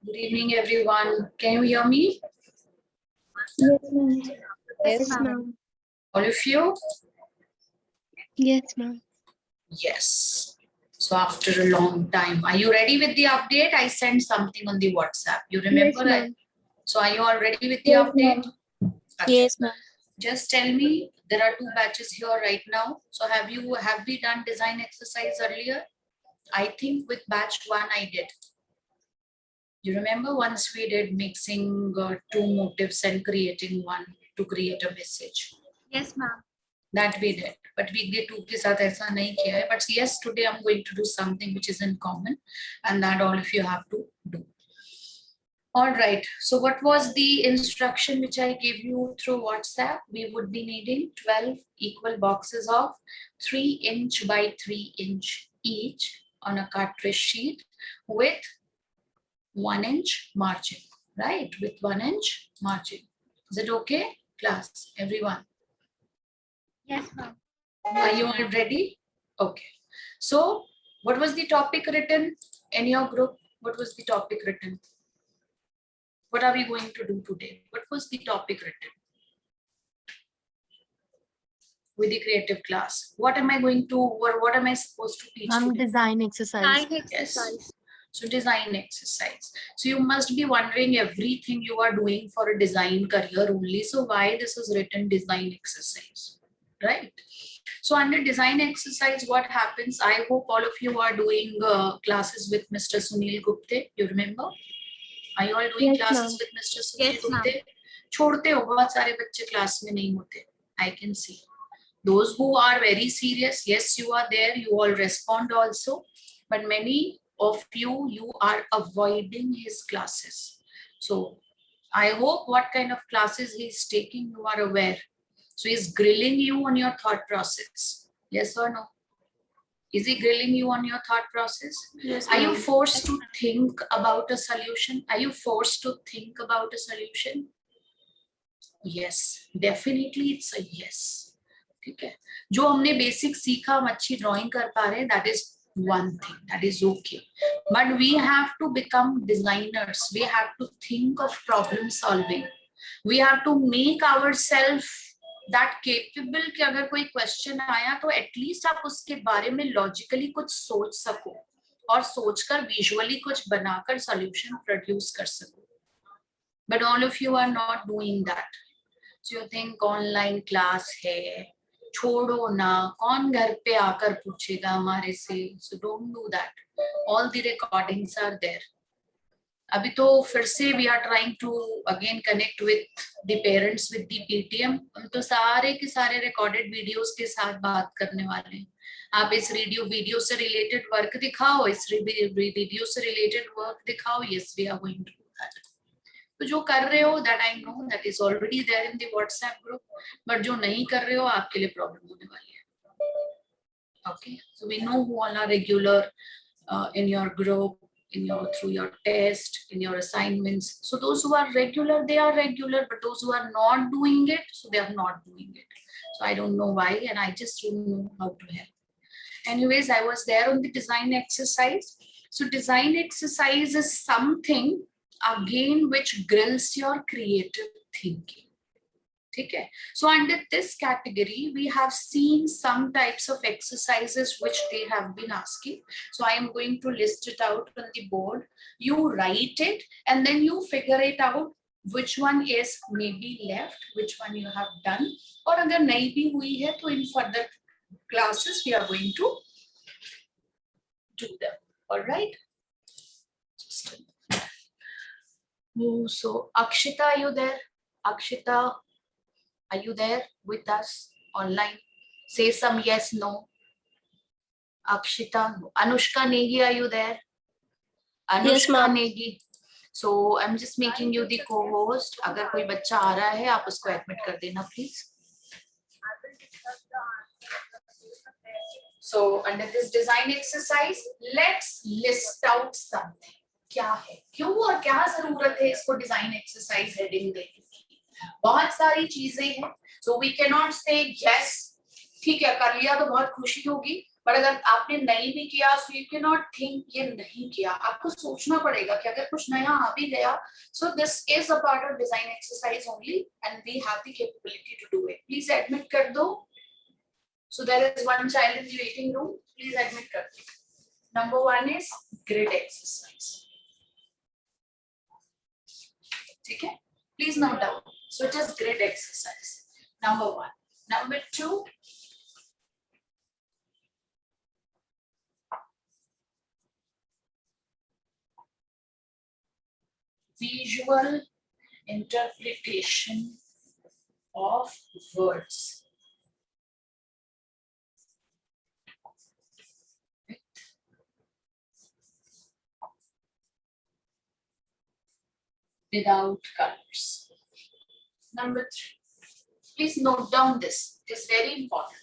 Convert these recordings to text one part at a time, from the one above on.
Good evening, everyone. Can you hear me? Yes, ma'am. Yes, ma'am. All of you? Yes, ma'am. Yes. So after a long time, are you ready with the update? I sent something on the WhatsApp. You remember? Yes, ma'am. So are you all ready with the Yes, update? ma'am. Okay. Yes, ma'am. Just tell me, there are 2 batches here right now. So have we done design exercise earlier? I think with batch 1 I did. You remember once we did mixing 2 motifs and creating one to create a message? Yes, ma'am. That we did, but weekday 2 के साथ ऐसा नहीं किया है. But yes, today I'm going to do something which is in common, and that all of you have to do. All right. So what was the instruction which I gave you through WhatsApp? We would be needing 12 equal boxes of 3 inch by 3 inch each on a cartridge sheet with 1 inch margin, right? With 1 inch margin. Is it okay, class? Everyone? Yes, ma'am. Are you all ready? Okay. So, what was the topic written in your group? What was the topic written? What are we going to do today? What was the topic written with the creative class? What am I going to, or what am I supposed to teach today? Design exercise. Yes. So design exercise. So you must be wondering everything you are doing for a design career only. So why this is written design exercise, right? So under design exercise, what happens? I hope all of you are doing classes with Mr. Sunil Gupte. You remember? Are you all doing Yes, classes ma'am. with Mr. Sunil Yes, ma'am. Gupte? छोड़ते हो बहुत सारे बच्चे class में नहीं होते. I can see. Those who are very serious, yes, you are there. You all respond also, but many of you are avoiding his classes. So I hope what kind of classes he is taking, you are aware. So he's grilling you on your thought process. Yes or no? Is he grilling you on your thought process? Yes, Are you forced to think about a solution? Are you forced to think about a solution? Yes, definitely it's a yes. ठीक है, जो हमने basic सीखा हम अच्छी drawing कर पा रहे हैं, that is one thing, that is okay. But we have to become designers. We have to think of problem solving. We have to make ourselves that capable कि अगर कोई क्वेश्चन आया तो एटलीस्ट आप उसके बारे में लॉजिकली कुछ सोच सको और सोचकर विजुअली कुछ बनाकर सॉल्यूशन प्रोड्यूस कर सको. But all of you are not doing that. So you think online class है, छोड़ो ना, कौन घर पे आकर पूछेगा हमारे से. So don't do that. All the recordings are there. अभी तो फिर से we are trying to again connect with the parents with the PTM. हम तो सारे के सारे recorded videos के साथ बात करने वाले हैं. आप इस वीडियो से रिलेटेड वर्क दिखाओ, इस वीडियो से रिलेटेड वर्क दिखाओ. Yes, we are going to do that. तो जो कर रहे हो that I know that is already there in the WhatsApp group, but जो नहीं कर रहे हो आपके लिए प्रॉब्लम होने वाली है. Okay, so we know who all are regular in your group, through your test, in your assignments. So those who are regular, they are regular, but those who are not doing it, so they are not doing it. So I don't know why, and I just don't know how to help. Anyways, I was there on the design exercise. So design exercise is something again which grills your creative thinking. Okay, so under this category we have seen some types of exercises which they have been asking. So I am going to list it out on the board. You write it and then you figure it out which one is maybe left, which one you have done, or अगर नहीं भी हुई है तो in further classes we are going to do them. All right. Oh, so Akshita, are you there? Akshita, are you there with us online? Say some yes, no. Akshita, Anushka Negi, are you there? Anushka Yes, ma'am. Negi. So I'm just making you the co-host. अगर कोई बच्चा आ रहा है आप उसको admit कर देना please. So under this design exercise, let's list out something. क्या है, क्यों और क्या जरूरत है इसको डिजाइन एक्सरसाइज हेडिंग देने की. बहुत सारी चीजें हैं. So we cannot say yes, ठीक है कर लिया तो बहुत खुशी होगी. बट अगर आपने नहीं भी किया so you can not think ये नहीं किया, आपको सोचना पड़ेगा कि अगर कुछ नया आ भी गया, so this is a part of design exercise only and we have the capability to do it. Please admit कर दो. So there is one child in the waiting room, please admit कर दो. Number 1 is grid exercise. ठीक है, please note down. So it is grid exercise number 1. Number 2, visual interpretation of words. Without colors. Number 3. Please note down this. It is very important.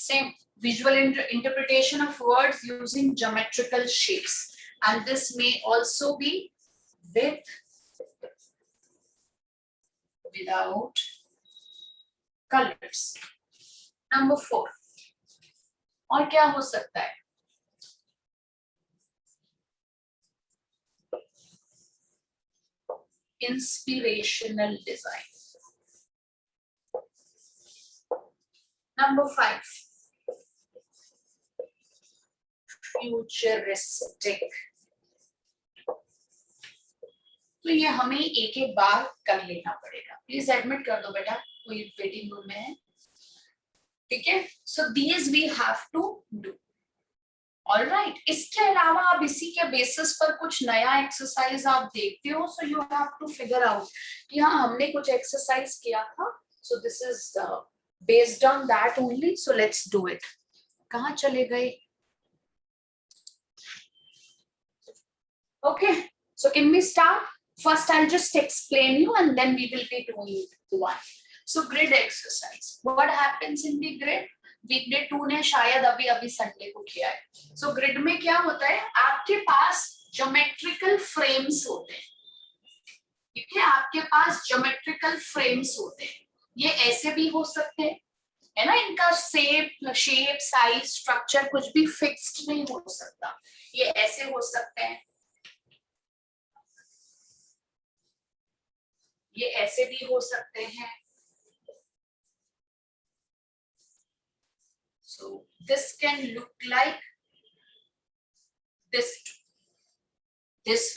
Same visual interpretation of words using geometrical shapes, and this may also be with, without colors. Number 4. और क्या हो सकता है? Inspirational design. Number 5. Futuristic. तो ये हमें एक एक बार कर लेना पड़ेगा. प्लीज एडमिट कर दो बेटा, कोई वेटिंग रूम में है. ठीक है, so these we have to do. Alright, इसके अलावा आप इसी के बेसिस पर कुछ नया एक्सरसाइज आप देखते हो, so you have to figure out कि हाँ हमने कुछ एक्सरसाइज किया था, so this is based on that only, so let's do it. कहाँ चले गए? Okay, so can we start? First, I'll just explain you and then we will be doing one. So grid exercise. What happens in the grid? Weekday 2 ने शायद अभी Sunday को किया है. So grid में क्या होता है? आपके पास geometrical frames होते हैं. ठीक है, आपके पास geometrical frames होते हैं. ये ऐसे भी हो सकते हैं, है ना? इनका शेप, साइज, स्ट्रक्चर कुछ भी फिक्स्ड नहीं हो सकता. ये ऐसे हो सकते हैं, ये ऐसे भी हो सकते हैं. So this can look like this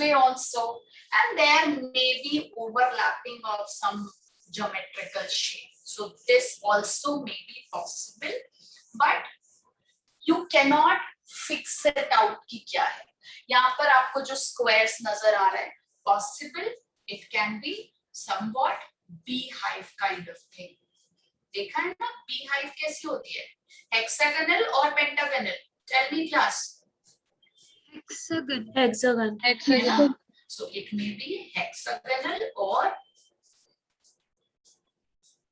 way also, and there may be overlapping of some geometrical shape. So this also may be possible, but you cannot fix it out कि क्या है. यहाँ पर आपको जो squares नजर आ रहा है, possible it can be somewhat beehive kind of thing. देखा है ना beehive कैसी होती है? Hexagonal or pentagonal? Tell me class. Hexagon. Yeah. So it may be hexagonal or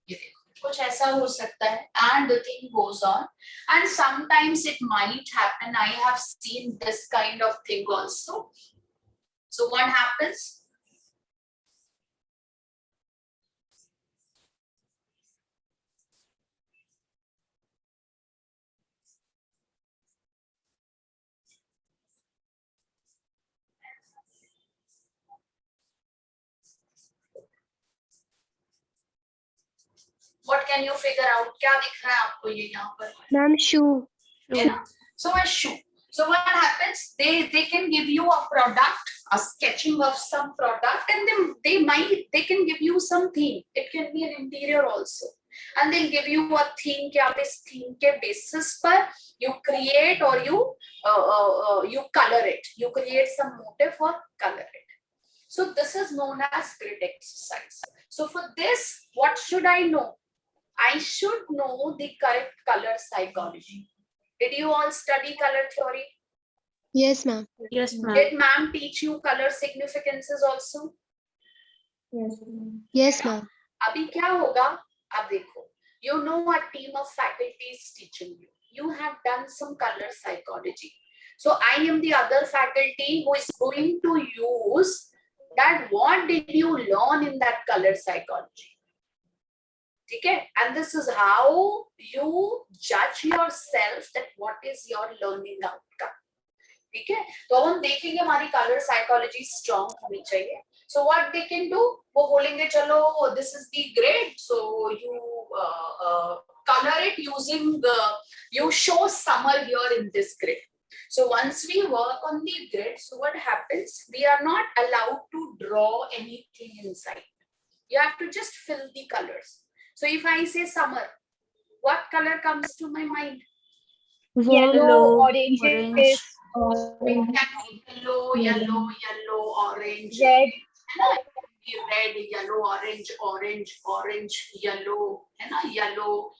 ये देखो कुछ ऐसा हो सकता है, and the thing goes on, and sometimes it might happen. I have seen this kind of thing also. So what happens? What can you figure out? क्या दिख रहा है आपको ये यहाँ पर? Ma'am, shoe. Yeah. So a shoe. So what happens? They can give you a product, a sketching of some product, and then they can give you some theme. It can be an interior also, and they'll give you a theme. कि आप इस theme के basis पर you create or you color it. You create some motif or color it. So this is known as grid exercise. So for this, what should I know? I should know the correct color psychology. Did you all study color theory? Yes, ma'am. Yes, ma'am. Did ma'am teach you color significances also? Yes, ma'am. अभी क्या होगा? अब देखो, you know a team of faculty is teaching you. You have done some color psychology. So I am the other faculty who is going to use that. What did you learn in that color psychology? ठीक है? And this is how you judge yourself that what is your learning outcome. ठीक है? तो अब हम देखेंगे हमारी colour psychology strong होनी चाहिए. So what they can do, वो बोलेंगे चलो this is the grade, so you color it using you show summer here in this grid. So once we work on the grid, so what happens, we are not allowed to draw anything inside. You have to just fill the colors. So if I say summer, what color comes to my mind? Yellow, orange, orange, Yellow, orange, red. red, yellow, orange, yellow, yellow,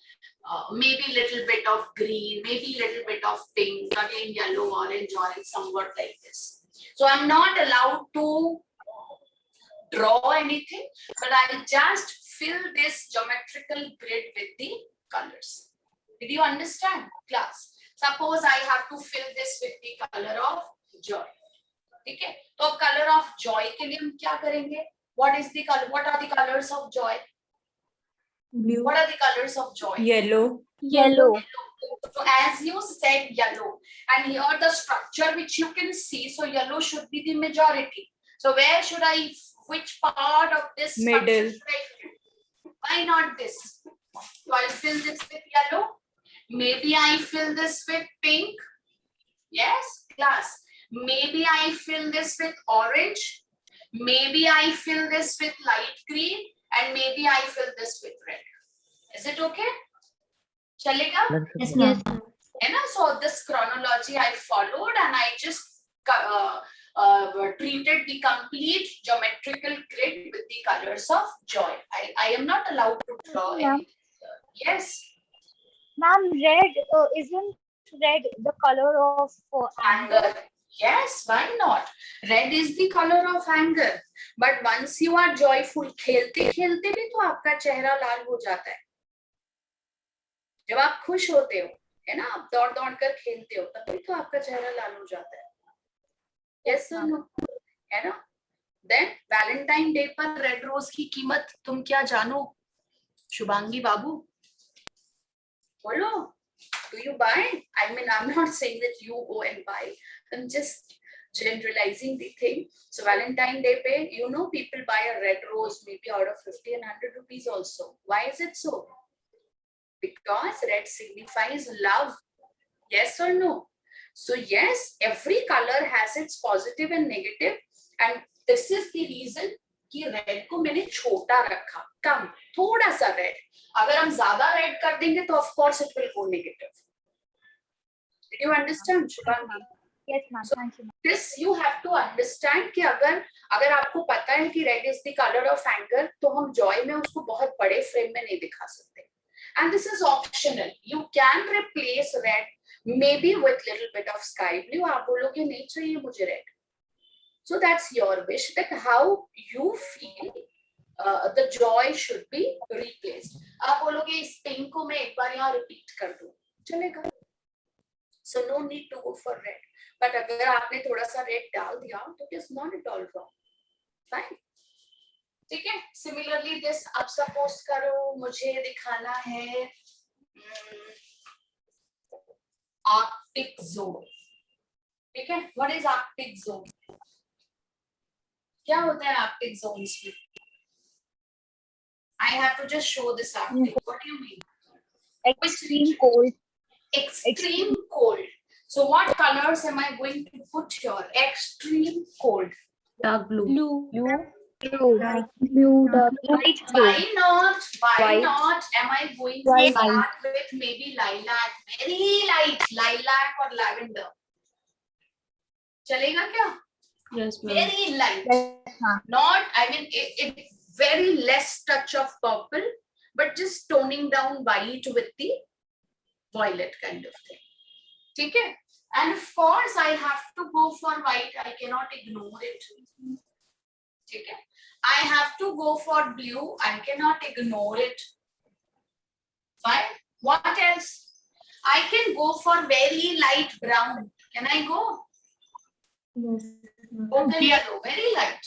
maybe little bit of green, maybe little bit of pink, again yellow, orange, somewhat like this. So I'm not allowed to draw anything, but I just fill this geometrical grid with the colors. Did you understand, class? Suppose I have to fill this with the color of joy. ठीक है? तो अब color of joy के लिए हम क्या करेंगे? What is the color? What are the colors of joy? blue, What are the colors of joy? yellow, So as you said, yellow, and here the structure which you can see, so yellow should be the majority. So where should I? Which part of this structure Middle. should I fill? Why not this? So I'll fill this with yellow. Maybe I fill this with pink. Yes, class. Maybe I fill this with orange. Maybe I fill this with light green, and maybe I fill this with red. Is it okay? Chalega? yes, Yes, ma'am. And so this chronology I followed, and I just treated the complete geometrical grid with the colors of joy. I am not allowed to draw anything. Yes. Ma'am, red isn't red the color of Anger. Yes, why not? Red is the color of anger. But once you are joyful, खेलते खेलते भी तो आपका चेहरा लाल हो जाता है. जब आप खुश होते हो, है ना, आप दौड़ दौड़ कर खेलते हो, तब भी तो आपका चेहरा लाल हो जाता है. Yes or no? है ना? Then Valentine Day पर रेड रोज की कीमत तुम क्या जानो? शुभांगी बाबू, बोलो. Do you buy? I mean, I'm not saying that you go and buy. I'm just generalizing the thing. So Valentine Day pe, you know, people buy a red rose maybe out of 50 and 100 rupees also. Why is it so? Because red signifies love. Yes or no? So yes, every color has its positive and negative, and this is the reason कि red को मैंने छोटा रखा, कम, थोड़ा सा red. अगर हम ज्यादा रेड कर देंगे तो of course it will go negative. Did you understand, Shubhangi? Yes, ma'am. So, Thank you, ma'am. This you have to understand कि अगर आपको पता है कि red is the colour of anger, तो हम जॉय में उसको बहुत बड़े फ्रेम में नहीं दिखा सकते. And this is optional. You can replace red maybe with little bit of sky blue. आप बोलोगे नहीं चाहिए मुझे red. So that's your wish, that how you feel the joy should be replaced. आप बोलोगे इस pink को मैं एक बार यहाँ repeat कर दूँ, चलेगा. So no need to go for red. But अगर आपने थोड़ा सा red डाल दिया, तो it is not at all wrong. Fine. ठीक है. Similarly, this आप suppose करो मुझे दिखाना है Arctic zone. ठीक है. What is Arctic zone? क्या होता है Arctic zones में? I have to just show this Arctic. What do you mean? Extreme cold. Extreme cold. So what colors am I going to put here? Extreme cold. dark blue, Blue, dark blue. Why not? Why White. not? Am I going to White. start with maybe lilac, very light lilac or lavender? चलेगा क्या? yes, ma'am. Very light. Yes, ma'am. Not, I mean, it very less touch of purple, but just toning down white with the violet kind of thing. Okay? And of course, I have to go for white. I cannot ignore it. Okay? I have to go for blue. I cannot ignore it. Fine. What else? I can go for very light brown. Can I go? Yes. Opal yellow, very light.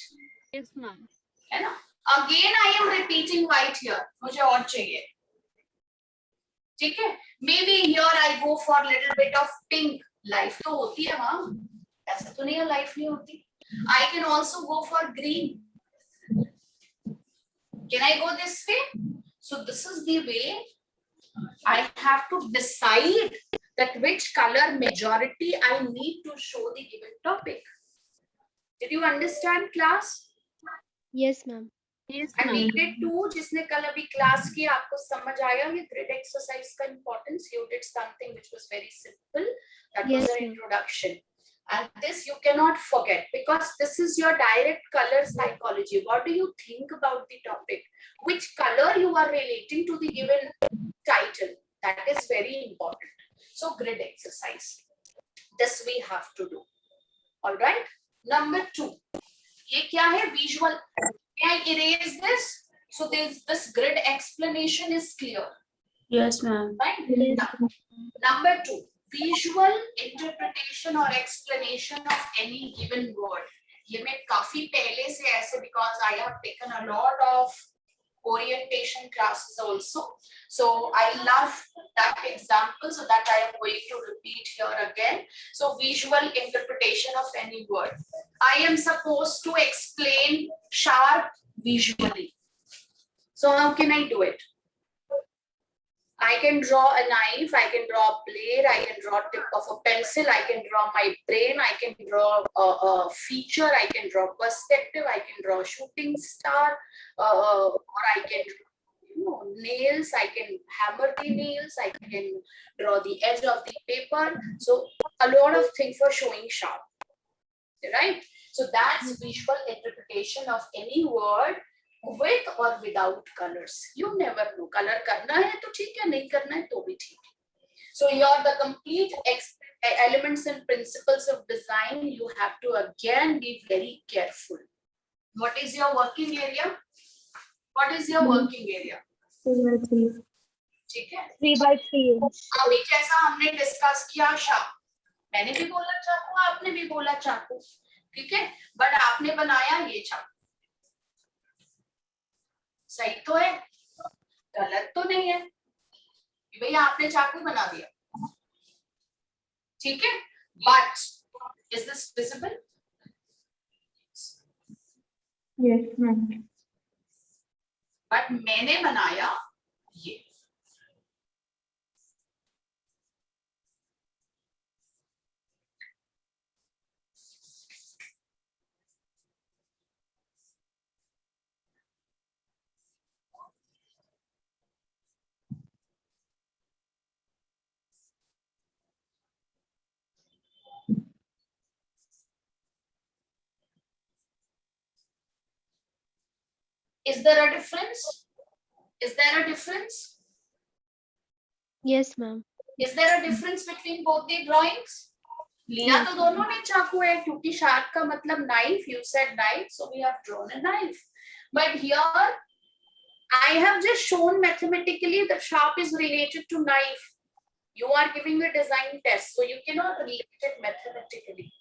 Yes, ma'am. है ना? Again, I am repeating white here. मुझे और चाहिए. ठीक है? Maybe here I go for little bit of pink. Life तो होती है वहाँ. ऐसा तो नहीं है life नहीं होती. I can also go for green. Can I go this way? So this is the way I have to decide that which color majority I need to show the given topic. Did you understand, class? Yes, ma'am. Yes, And we did too. जिसने कल अभी class की आपको समझ आया ये grid exercise का importance. You did something which was very simple. That was Yes, an ma'am. introduction. And this you cannot forget because this is your direct color psychology. What do you think about the topic? Which color you are relating to the given title? That is very important. So grid exercise. This we have to do. All right. Number 2. ये क्या है? Visual. Can I erase this? So this grid explanation is clear. Yes, ma'am. Right? Number 2. Visual interpretation or explanation of any given word. ये मैं काफी पहले से ऐसे because I have taken a lot of orientation classes also. So I love that example, so that I am going to repeat here again. So visual interpretation of any word. I am supposed to explain sharp visually. So how can I do it? I can draw a knife, I can draw a blade, I can draw tip of a pencil, I can draw my brain, I can draw a feature, I can draw perspective, I can draw a shooting star, or I can draw nails, I can hammer the nails, I can draw the edge of the paper. So a lot of things for showing sharp, right? So that's visual interpretation of any word with or without colors. You never know. Color करना है तो ठीक है, नहीं करना है तो भी ठीक है. So here the complete elements and principles of design you have to again be very careful. What is your working area? What is your working area? ठीक है. 3x3. अभी जैसा हमने डिस्कस किया शार्प, मैंने भी बोला चाकू, आपने भी बोला चाकू, ठीक है, बट आपने बनाया ये चाकू. सही तो है, गलत तो नहीं है कि भैया आपने चाकू बना दिया, ठीक है, but is this visible? Yes, ma'am. But मैंने बनाया ये. Is there a difference? Is there a difference? Yes, ma'am. Is there a difference between both the drawings? लिया तो दोनों ने चाकू है क्योंकि शार्प का मतलब knife. You said knife, so we have drawn a knife. But here, I have just shown mathematically that sharp is related to knife. You are giving a design test, so you cannot relate it mathematically.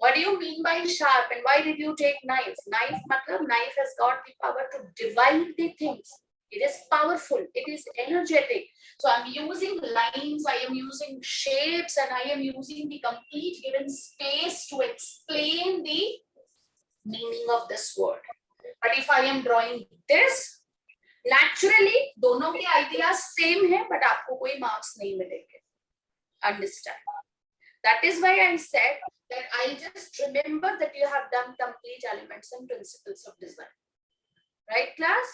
What do you mean by sharp and why did you take knife? Knife matlab knife has got the power to divide the things. It is powerful, it is energetic. So I'm using lines, I am using shapes, and I am using the complete given space to explain the meaning of this word. But if I am drawing this, naturally दोनों के ideas same है, but आपको कोई marks नहीं मिलेंगे. Understand? That is why I said that I just remember that you have done complete elements and principles of design. Right, class?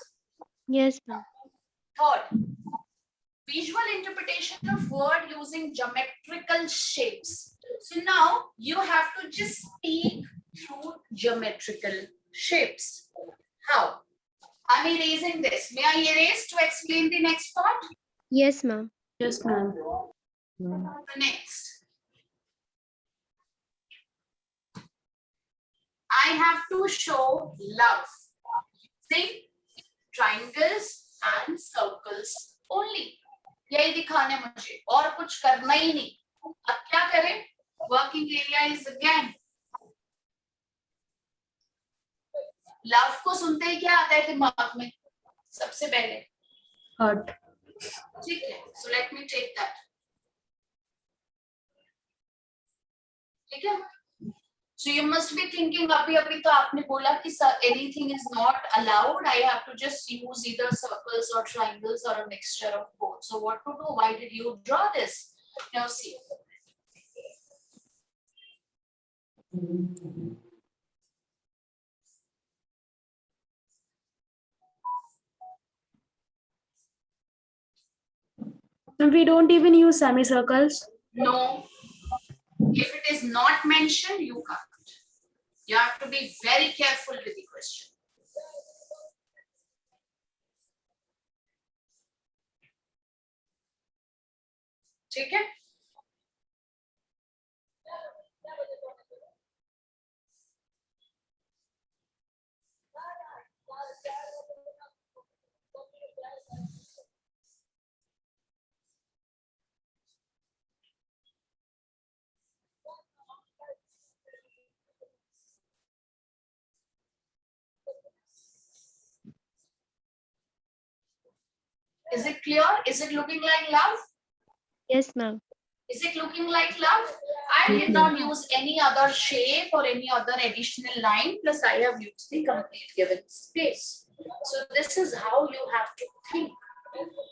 Yes, ma'am. Third, visual interpretation of word using geometrical shapes. So now you have to just speak through geometrical shapes. How? I'm erasing this. May I erase to explain the next part? Yes, ma'am. Yes, ma'am. Next, I have to show love using triangles and circles only. यही दिखाना है मुझे, और कुछ करना ही नहीं. अब क्या करें? Working area is again. Love को सुनते ही क्या आता है दिमाग में सबसे पहले? Heart. ठीक है, so let me take that. ठीक है, so you must be thinking अभी तो आपने बोला कि anything is not allowed. I have to just use either circles or triangles or a mixture of both. So what to do? Why did you draw this? Now see. And we don't even use semicircles. No. If it is not mentioned, you can't. You have to be very careful with the question. ठीक है? Is it clear? Is it looking like love? Yes, ma'am. Is it looking like love? I did not use any other shape or any other additional line, plus I have used the complete given space. So this is how you have to think.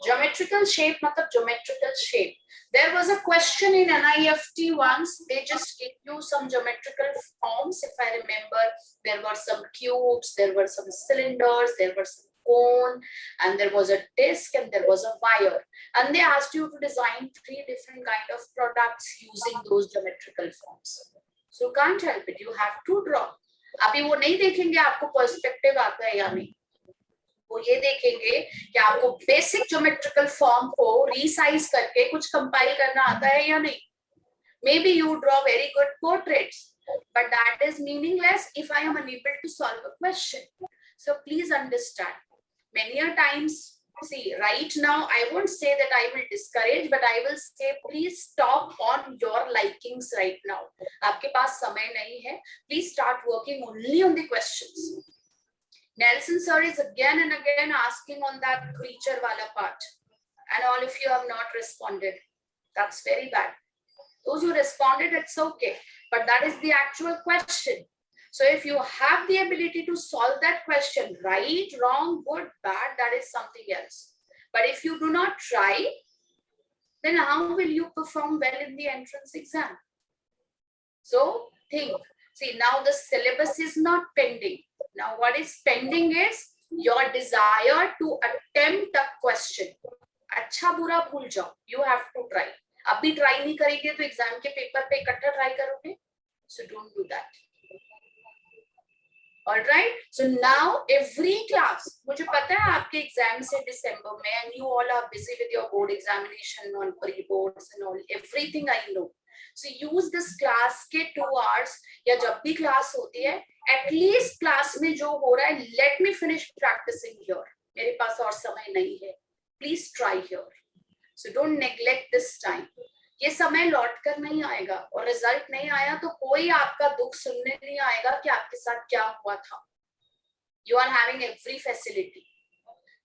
Geometrical shape, matlab geometrical shape. There was a question in NIFT once. They just gave you some geometrical forms. If I remember, there were some cubes, there were some cylinders, there were some cone, and there was a disc, and there was a wire. And they asked you to design 3 different kind of products using those geometrical forms. So can't help it. You have to draw. अभी वो नहीं देखेंगे आपको perspective आता है या नहीं. वो ये देखेंगे कि आपको बेसिक ज्योमेट्रिकल फॉर्म को रीसाइज करके कुछ कंपाइल करना आता है या नहीं. Maybe you draw very good portraits, but that is meaningless if I am unable to solve a question. So please understand. Many a times, see, right now, I won't say that I will discourage, but I will say, please stop on your likings right now. आपके पास समय नहीं है. Please start working only on the questions. Nelson sir is again and again asking on that creature wala part. And all of you have not responded. That's very bad. Those who responded, it's okay. But that is the actual question. So if you have the ability to solve that question, right, wrong, good, bad, that is something else. But if you do not try, then how will you perform well in the entrance exam? So think. See, now the syllabus is not pending. Now what is pending is your desire to attempt a question. अच्छा बुरा भूल जाओ. You have to try. अभी try नहीं करेंगे तो exam के paper पे इकट्ठा try करोगे. So don't do that. All right. So now every class, मुझे पता है आपके exams है December में, and you all are busy with your board examination on pre-boards and all. Everything I know. So use this class के 2 hours या जब भी class होती है, at least class में जो हो रहा है, let me finish practicing here. मेरे पास और समय नहीं है. Please try here. So don't neglect this time. ये समय लौट कर नहीं आएगा और रिजल्ट नहीं आया तो कोई आपका दुख सुनने नहीं आएगा कि आपके साथ क्या हुआ था. You are having every facility.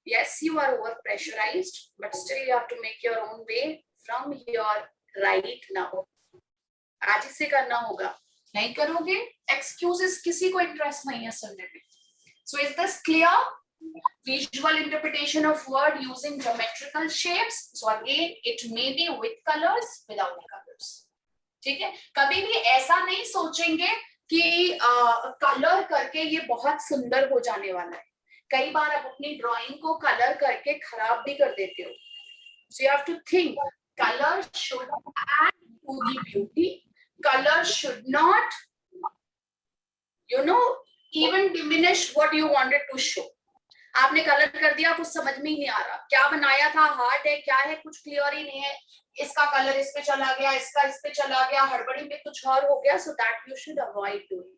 Yes, you are over pressurized, but still you have to make your own way from here right now. आज ही से करना होगा. नहीं करोगे, excuses किसी को इंटरेस्ट नहीं है सुनने में. So is this clear? Visual interpretation of word using geometrical shapes. So again, it may be with colors, without colors. ठीक है? कभी भी ऐसा नहीं सोचेंगे कि कलर करके ये बहुत सुंदर हो जाने वाला है. कई बार आप अपनी ड्राइंग को कलर करके खराब भी कर देते हो. So you have to think. Color should add to the beauty. Color should not, even diminish what you wanted to show. आपने कलर कर दिया, कुछ समझ में ही नहीं आ रहा क्या बनाया था, हार्ट है क्या है, कुछ क्लियर ही नहीं है, इसका कलर इस पे चला गया, इसका इस पे चला गया, हड़बड़ी में कुछ और हो गया. सो that you should avoid doing.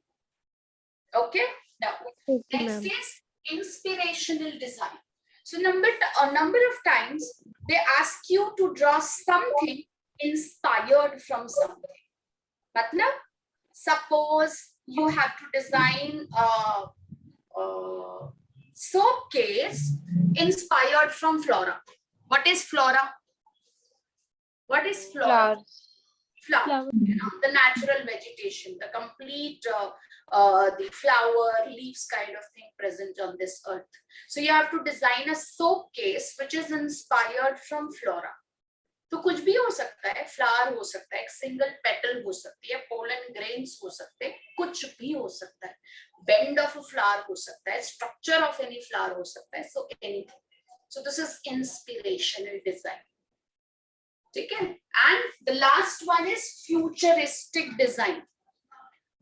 Okay, now Okay, next ma'am. is inspirational design. So a number of times they ask you to draw something inspired from something. Matlab, suppose you have to design a soap case inspired from flora. What is flora? What is flora? Flowers. Flower, you know, the natural vegetation, the complete the flower, leaves kind of thing present on this earth. So you have to design a soap case which is inspired from flora. तो कुछ भी हो सकता है, flower हो सकता है, एक सिंगल पेटल हो सकती है, पोलन ग्रेन्स हो सकते हैं, कुछ भी हो सकता है, बेंड ऑफ अ फ्लावर हो सकता है, स्ट्रक्चर ऑफ एनी फ्लावर हो सकता है, so anything. So this is inspirational design. ठीक है. And the last one is futuristic design.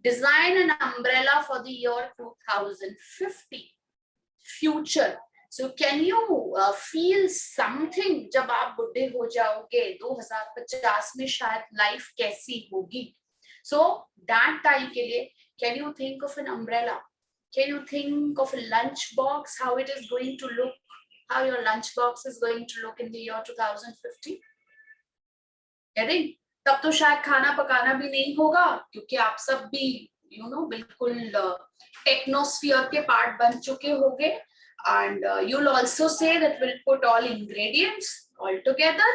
Design an umbrella for the year 2050. Future. So can you feel something जब आप बुढ़े हो जाओगे 2050 में शायद लाइफ कैसी होगी? So that time के लिए can you think of an umbrella? Can you think of a lunch box, how it is going to look, how your lunch box is going to look in the year 2050? Getting? तब तो शायद खाना पकाना भी नहीं होगा क्योंकि आप सब भी बिल्कुल टेक्नोस्फियर के पार्ट बन चुके होंगे. And you'll also say that we'll put all ingredients all together.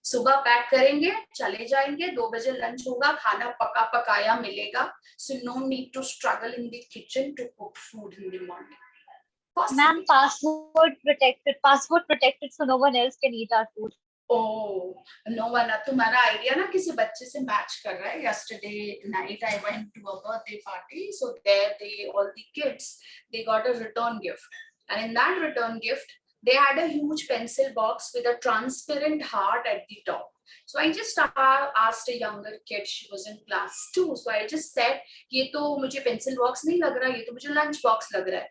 सुबह पैक करेंगे, चले जाएंगे, 2 बजे लंच होगा, खाना पका पकाया मिलेगा. So no need to struggle in the kitchen to cook food in the morning. Ma'am, password protected so no one else can eat our food. Oh, no one. तुम्हारा आइडिया ना किसी बच्चे से मैच कर रहा है. Yesterday night I went to a birthday party, so there all the kids, they got a return gift, and in that return gift they had a huge pencil box with a transparent heart at the top. So I just asked a younger kid, she was in class 2, so I just said, ये तो मुझे pencil box नहीं लग रहा, ये तो मुझे lunch box लग रहा है.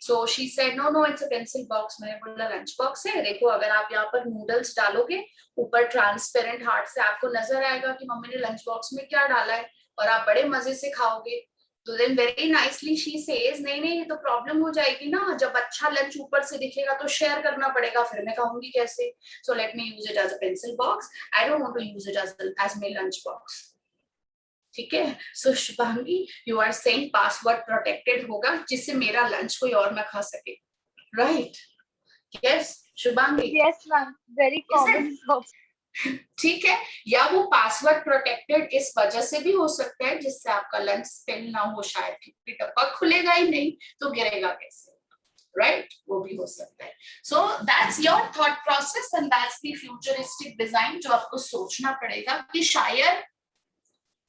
So she said, no, it's a pencil box. मैंने बोला lunch box है, देखो अगर आप यहाँ पर नूडल्स डालोगे ऊपर ट्रांसपेरेंट हार्ट से आपको नजर आएगा कि मम्मी ने लंच बॉक्स में क्या डाला है और आप बड़े मजे से खाओगे. तो then very nicely she says, नहीं ये तो प्रॉब्लम हो जाएगी ना, जब अच्छा लंच ऊपर से दिखेगा तो शेयर करना पड़ेगा, फिर मैं खाऊंगी कैसे? So let me use it as a pencil box. I don't want to use it as my lunch box. ठीक है. So Shubhangi, you are saying password protected होगा जिससे मेरा लंच कोई और ना खा सके, right? Yes Shubhangi. Yes, ma'am. Very common. ठीक है. या वो पासवर्ड प्रोटेक्टेड इस वजह से भी हो सकता है जिससे आपका लंच स्पिल ना हो, शायद क्योंकि डब्बा खुलेगा ही नहीं तो गिरेगा कैसे, राइट? वो भी हो सकता है. So that's your thought process and that's the futuristic design जो आपको सोचना पड़ेगा कि शायद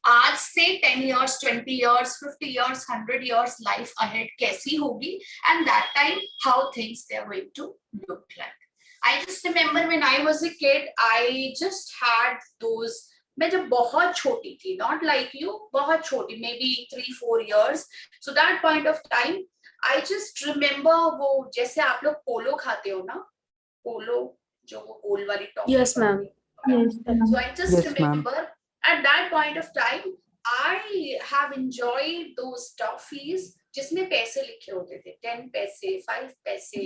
आज से 10 years, 20 years, 50 years, 100 years life ahead कैसी होगी, and that time how things they are going to look like. I just remember when I was a kid, I just had those. मैं जब बहुत छोटी थी, not like you, बहुत छोटी, maybe 3-4 years. So that point of time, I just remember वो जैसे आप लोग पोलो खाते हो ना, पोलो जो वो गोल वाली top. Yes, ma'am. Yes, So I just Yes, remember at that point of time, I have enjoyed those toffees जिसमें पैसे लिखे होते थे, 10 पैसे, 5 पैसे,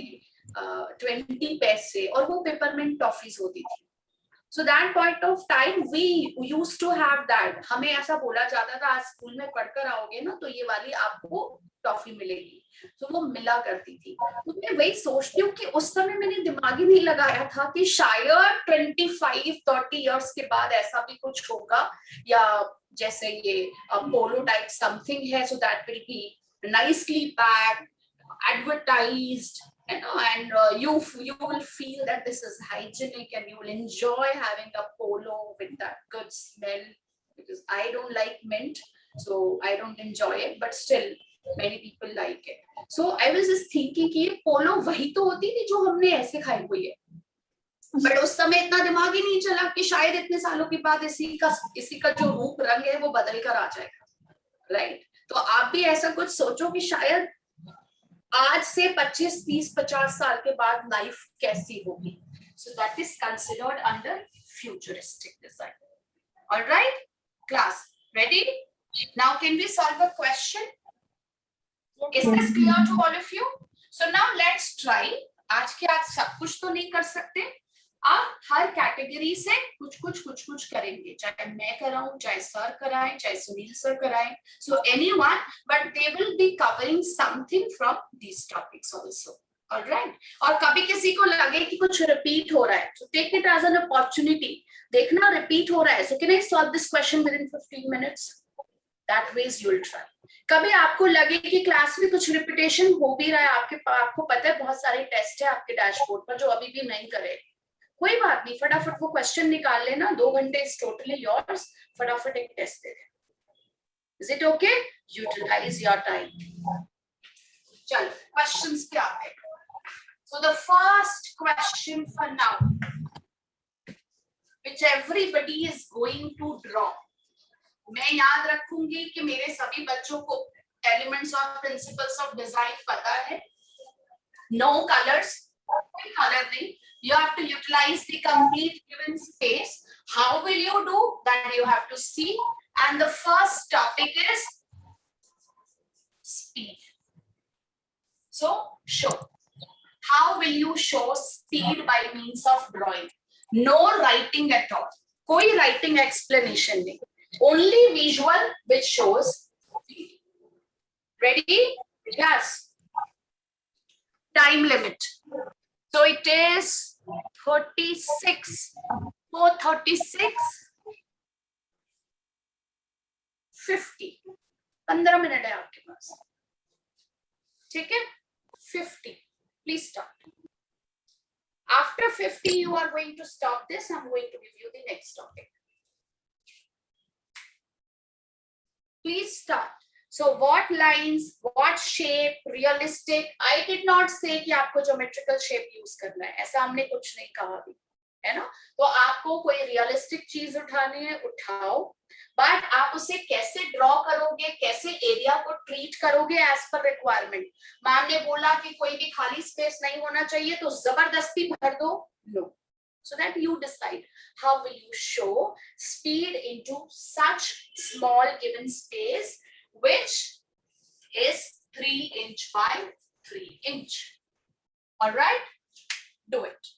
20 पैसे, और वो पेपरमेंट टॉफीज होती थी. So that point of time we used to have that. हमें ऐसा बोला जाता था, आज स्कूल में पढ़कर आओगे ना तो ये वाली आपको टॉफी मिलेगी. तो वो मिला करती थी. तो मैं वही सोचती हूँ कि उस समय मैंने दिमाग ही नहीं लगाया था कि शायद 25-30 years के बाद ऐसा भी कुछ होगा, या जैसे ये पोलो टाइप समथिंग है, so that will be nicely packed, advertised, and you will feel that this is hygienic and you will enjoy having a polo with that good smell, because I don't like mint, so I don't enjoy it, but still many people like it. So I was just thinking कि ये पोलो वही तो होती थी जो हमने ऐसे खाई हुई है, बट उस समय इतना दिमाग ही नहीं चला कि शायद इतने सालों के बाद इसी का जो रूप रंग है वो बदल कर आ जाएगा, राइट? तो आप भी ऐसा कुछ सोचो कि शायद आज से 25, 30, 50 साल के बाद लाइफ कैसी होगी. So that is considered under futuristic design. All right, class, ready? Now can we solve a question? Is this clear to all of you? So now let's try. आज के आज सब कुछ तो नहीं कर सकते. आप हर कैटेगरी से कुछ करेंगे, चाहे मैं कराऊं, चाहे सर कराएं, चाहे सुनील सर कराएं. So anyone, but they will be covering something from these topics also. All right. और कभी किसी को लगे कि कुछ रिपीट हो रहा है, so take it as an opportunity. देखना रिपीट हो रहा है, so can I solve this question within 15 minutes? That ways you'll try. कभी आपको लगे कि क्लास में कुछ रिपीटेशन हो भी रहा है, आपको पता है बहुत सारे टेस्ट है आपके डैशबोर्ड पर जो अभी भी नहीं करे, कोई बात नहीं, फटाफट वो क्वेश्चन निकाल लेना. 2 घंटे इज टोटली योर्स. फटाफट एक टेस्ट दे दे. Is it okay? Utilise your time. चलो क्वेश्चंस पे आते हैं. So the first question for now which everybody is going to draw. मैं याद रखूंगी कि मेरे सभी बच्चों को एलिमेंट्स और प्रिंसिपल्स ऑफ डिजाइन पता है. नो कलर्स, कोई कलर नहीं. You have to utilize the complete given space. How will you do that? You have to see. And the first topic is speed. So show. How will you show speed by means of drawing? No writing at all. कोई writing explanation नहीं. Only visual which shows speed. Ready? Yes. Time limit. So it is 36. 4:36. 50. 15 minute है आपके पास. ठीक है? 50. Please start. After 50, you are going to stop this. I'm going to give you the next topic. Please start. So what lines, what shape, realistic? I did not say कि आपको geometrical shape use करना है, ऐसा हमने कुछ नहीं कहा अभी, है ना? तो आपको कोई realistic चीज उठानी है, उठाओ, बट आप उसे कैसे ड्रॉ करोगे, कैसे एरिया को ट्रीट करोगे एज पर रिक्वायरमेंट. मैम ने बोला कि कोई भी खाली स्पेस नहीं होना चाहिए तो जबरदस्ती भर दो, no. So that you decide how will you show speed into such small given space which is 3 inch by 3 inch. All right, do it.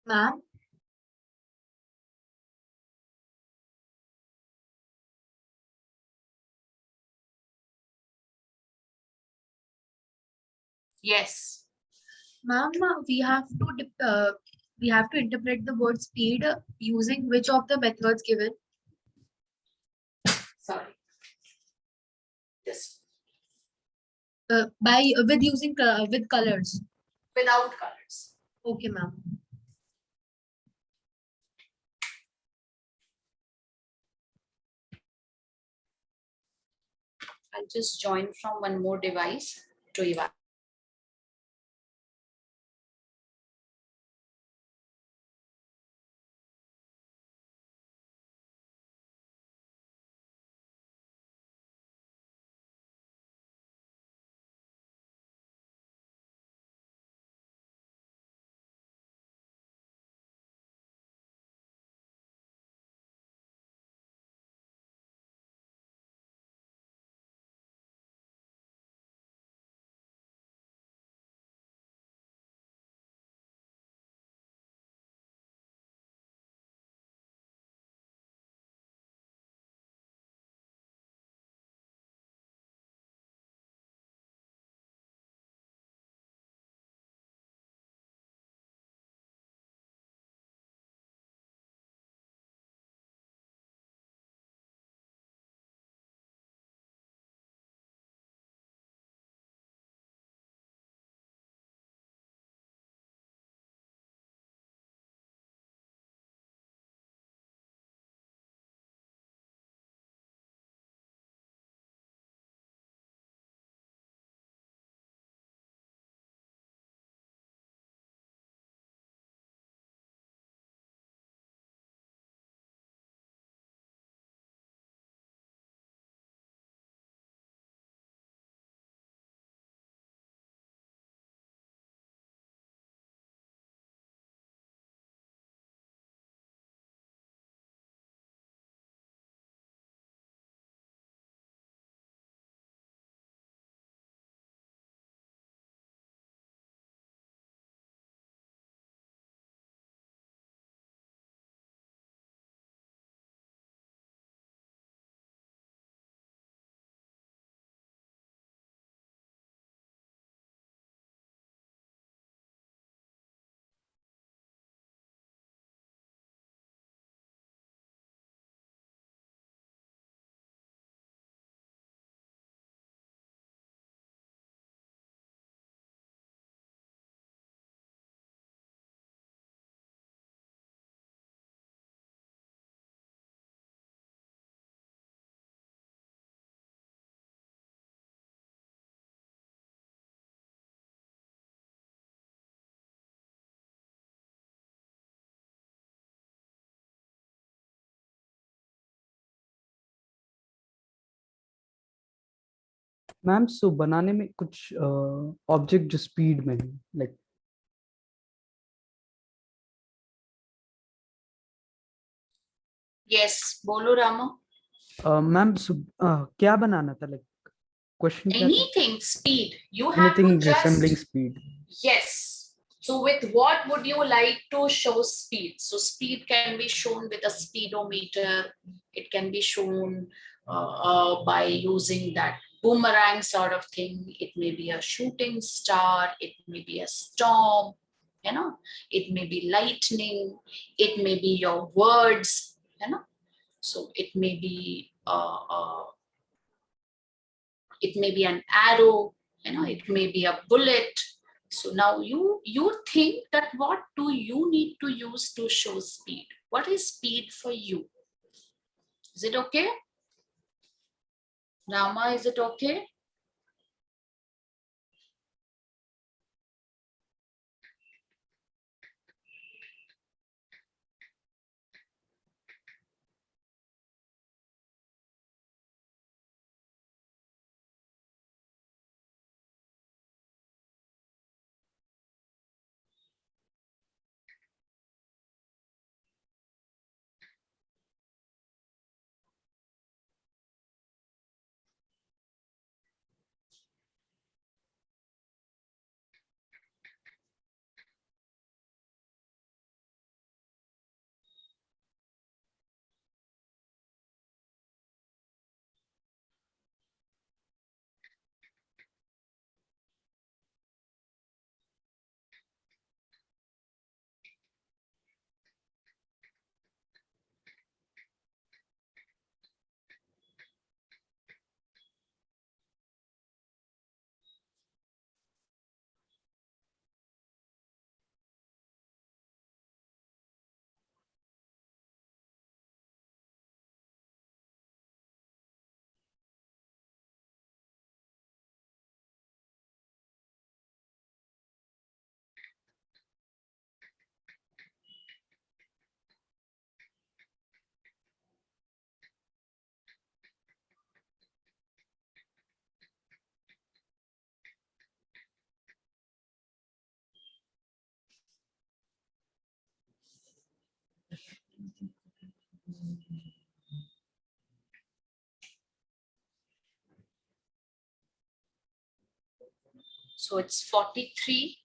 Ma'am, Yes. ma'am, we have to interpret the word speed using which of the methods given? Sorry. This By with using with colors. without colors. Okay, ma'am. I'll just join from one more device to evaluate. Ma'am so बनाने में कुछ object जो speed में है, like Yes, बोलो Rama. Ma'am क्या बनाना था, like question क्या था? Anything speed. You have to anything just. Resembling speed. Yes. So with what would you like to show speed? So speed can be shown with a speedometer. It can be shown by using that boomerang sort of thing. It may be a shooting star. It may be a storm. You know, it may be lightning. It may be your words. You know, so it may be an arrow. You know, it may be a bullet. So now you think that what do you need to use to show speed? What is speed for you? Is it okay? Rama, is it okay? So it's 43.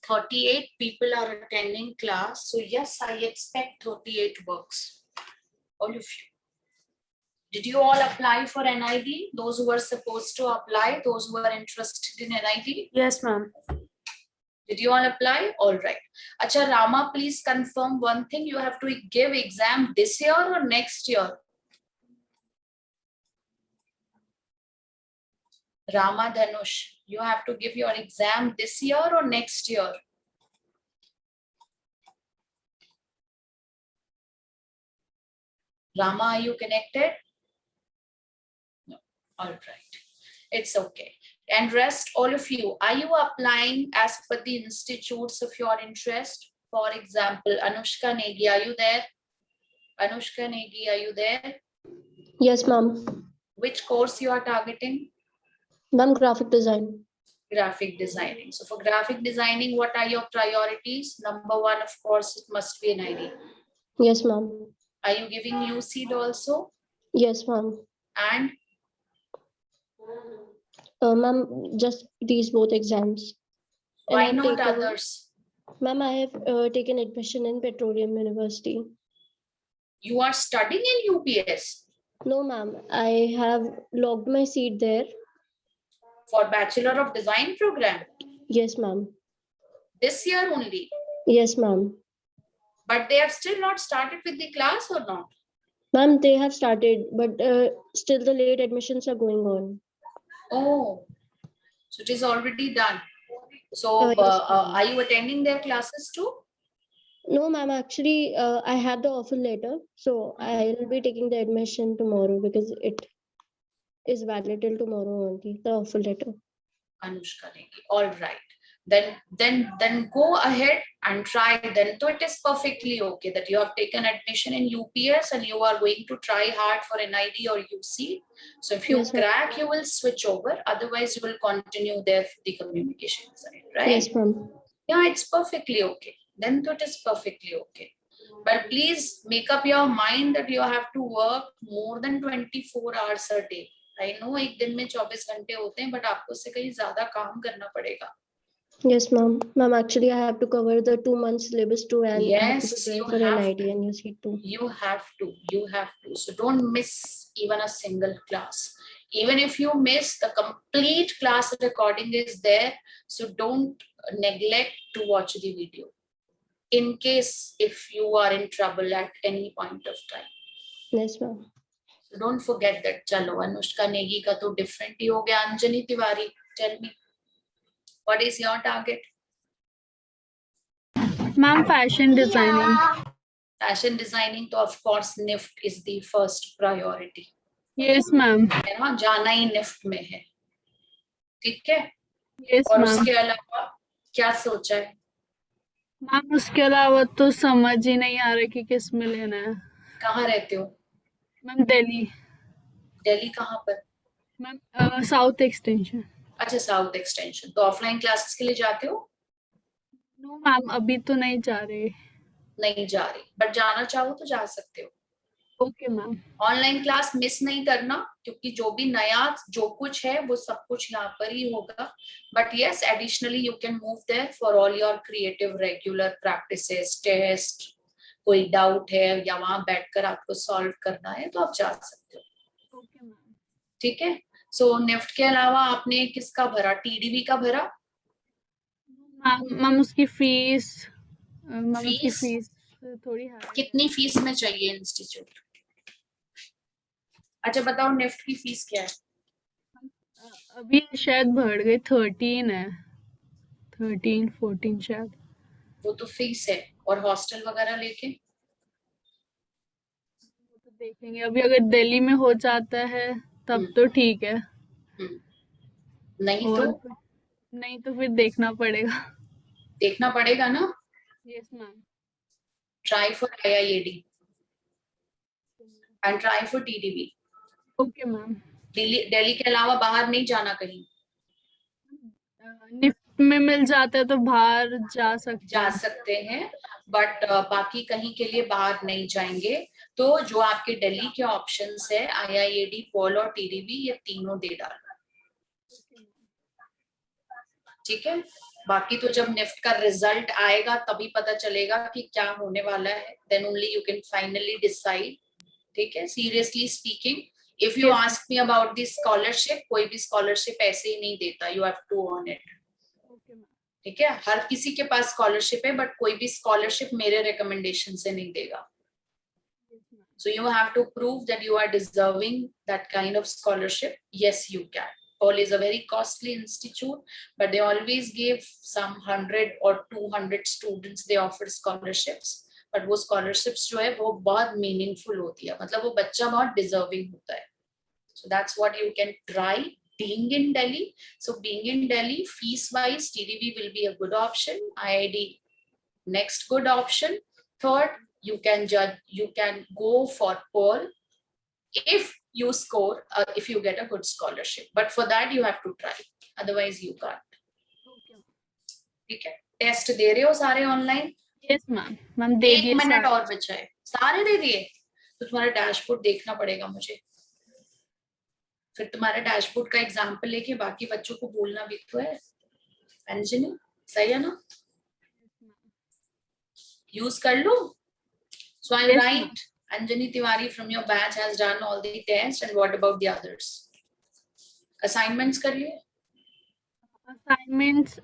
38 people are attending class. So yes, I expect 38 works. All of you. Did you all apply for NID? Those who were supposed to apply, those who are interested in NID? Yes, ma'am. Did you all apply? All right. Acha, Rama, please confirm one thing. You have to give exam this year or next year? Rama Dhanush, you have to give your exam this year or next year? Rama, are you connected? No. All right. It's okay. And rest, all of you, are you applying as per the institutes of your interest? For example, Anushka Negi, are you there? Anushka Negi, are you there? Yes, ma'am. Which course you are targeting? Ma'am, graphic design. Graphic designing. So for graphic designing, what are your priorities? Number one, of course, it must be an ID. Yes, ma'am. Are you giving UCED also? Yes, ma'am. And Ma'am, just these both exams. And why I've not taken- others? Ma'am, I have taken admission in Petroleum University. You are studying in UPS No, ma'am. I have logged my seat there. for Bachelor of Design program Yes, ma'am. this year only. Yes, ma'am. But they have still not started with the class or not? Ma'am, they have started, but still the late admissions are going on. Oh, so it is already done. So Yes, ma'am. are you attending their classes too? No, ma'am. Actually, I have the offer letter, so I'll be taking the admission tomorrow because it is valid till tomorrow only. The offer letter. Anushka Negi. All right. then go ahead and try. Then so it is perfectly okay that you have taken admission in UPS and you are going to try hard for NID or UC. So if you Yes, ma'am. crack, you will switch over, otherwise you will continue there for the communication side, right? Yes, ma'am. Yeah, it's perfectly okay. Then it is perfectly okay. But please make up your mind that you have to work more than 24 hours a day. I know एक दिन में 24 घंटे होते हैं, but आपको उससे कहीं ज्यादा काम करना पड़ेगा. Yes, ma'am. Ma'am, actually, I have to cover the 2 months syllabus too, and I have to Yes, prepare you for have NIT to. and UC too. You have to. So don't miss even a single class. Even if you miss, the complete class recording is there. So don't neglect to watch the video. In case if you are in trouble at any point of time. Yes, ma'am. So don't forget that. चलो अनुष्का नेगी का तो different ही हो गया. Anjani Tiwari, tell me, what is your target? Ma'am, fashion designing. Fashion designing, तो of course NIFT is the first priority. Yes, ma'am. है ना, जाना ही NIFT में है. ठीक है? Yes, और ma'am. उसके अलावा क्या सोचा है? मैम उसके अलावा तो समझ ही नहीं आ रहा कि किस में लेना है. कहाँ रहते हो? मैम दिल्ली. दिल्ली कहाँ पर? Ma'am south extension. अच्छा, साउथ एक्सटेंशन. तो ऑफलाइन क्लासेस के लिए जाते हो? नो मैम, अभी तो नहीं जा रहे. नहीं जा रही, बट जाना चाहो तो जा सकते हो. Okay ma'am. Online class miss नहीं करना, क्योंकि जो भी नया जो कुछ है वो सब कुछ यहाँ पर ही होगा. But yes, additionally you can move there for all your creative regular practices, test, कोई डाउट है या वहां बैठकर आपको सॉल्व करना है तो आप जा सकते हो. Okay ma'am. ठीक है. सो निफ्ट के अलावा आपने किसका भरा? टीडीबी का भरा? मैम उसकी फीस, मैम उसकी फीस? फीस थोड़ी हाई है. कितनी फीस में चाहिए इंस्टीट्यूट? अच्छा बताओ, निफ्ट की फीस क्या है? अभी शायद बढ़ गई, 13 है, 13-14 शायद. वो तो फीस है, और हॉस्टल वगैरह लेके वो तो देखेंगे. अभी अगर दिल्ली में हो जाता है तब तो ठीक है, नहीं और तो नहीं तो फिर देखना पड़ेगा. देखना पड़ेगा ना. Yes ma'am. Try for IIAD and try for TDB. Okay ma'am. Delhi के अलावा बाहर नहीं जाना कहीं. निफ्ट में मिल जाता है तो बाहर जा सकते हैं. बट बाकी कहीं के लिए बाहर नहीं जाएंगे. तो जो आपके दिल्ली के ऑप्शंस है, IIAD, पॉल और TDB, ये तीनों दे डालना. ठीक है. बाकी तो जब निफ्ट का रिजल्ट आएगा तभी पता चलेगा कि क्या होने वाला है. Then only you can finally decide. ठीक है. Seriously speaking, if you ask me about the scholarship, कोई भी स्कॉलरशिप ऐसे ही नहीं देता. You have to earn it. ठीक है. हर किसी के पास स्कॉलरशिप है, बट कोई भी स्कॉलरशिप मेरे रिकमेंडेशन से नहीं देगा. So you have to prove that you are deserving that kind of scholarship. Yes, you can. Paul is a very costly institute, but they always give some 100 or 200 students, they offer scholarships. But वो scholarships जो है वो बहुत meaningful होती है, मतलब वो बच्चा बहुत deserving होता है. So that's what you can try being in Delhi. So being in Delhi, fees wise, TDB will be a good option. IID, next good option. Third, you can go for Paul if you score, if you get a good scholarship. But for that you have to try, otherwise you can't. ठीक है. Test दे रहे हो सारे online? Yes ma'am. Ma'am दे दिए. 1 minute और बचा है. सारे दे दिए? तो तुम्हारा डैशबोर्ड देखना पड़ेगा मुझे. फिर तुम्हारे डैशबोर्ड का एग्जाम्पल लेके बाकी बच्चों को बोलना भी तो है. अंजनी, सही है ना? यूज कर लो. So I'll write Anjani Tiwari from your batch has done all the tests, and what about the others? Assignments कर लिए? असाइनमेंट्स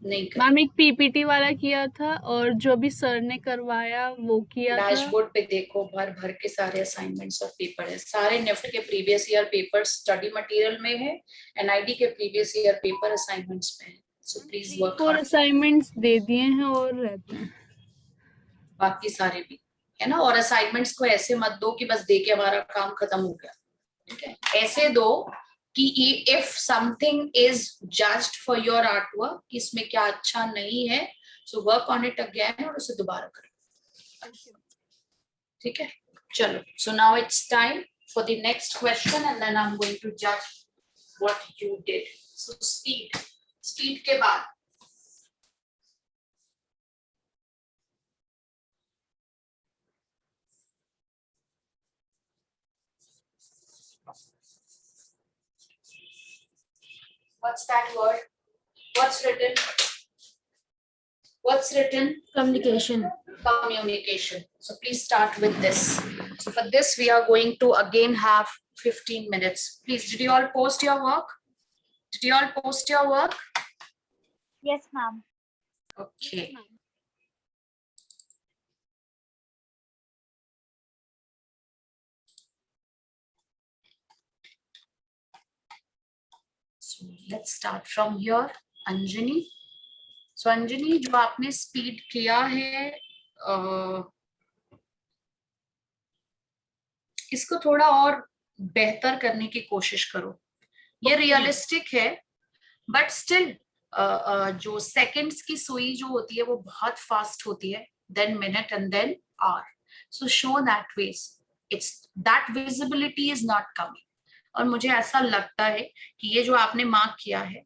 नहीं कर. मैम एक PPT वाला किया था, और जो भी सर ने करवाया वो किया था. डैशबोर्ड पे देखो, भर भर के सारे असाइनमेंट्स और पेपर है. सारे निफ्ट के previous year paper study material में है, NID के प्रीवियस ईयर पेपर असाइनमेंट्स में है. So please work 4 hard. Assignments दे दिए हैं और रहते हैं बाकी सारे भी है ना. और असाइनमेंट्स को ऐसे मत दो कि बस दे के हमारा काम खत्म हो गया. ठीक है. ऐसे दो कि if something is judged for your artwork, कि इसमें क्या अच्छा नहीं है, so work on it again और उसे दोबारा करो. ठीक है, चलो. So now it's time for the next question and then I'm going to judge what you did. So speed के बाद what's that word? What's written? What's written? Communication. Communication. So please start with this. So for this, we are going to again have 15 minutes. Please, did you all post your work? Did you all post your work? Yes, ma'am. Okay. So let's start from here. Anjani. So Anjani, जो आपने speed किया है, इसको थोड़ा और बेहतर करने की कोशिश करो. ये रियलिस्टिक है, बट स्टिल जो सेकंड्स की सुई जो होती है वो बहुत फास्ट होती है, then minute and then hour. So show that ways. It's that visibility is not coming. और मुझे ऐसा लगता है कि ये जो आपने मार्क किया है,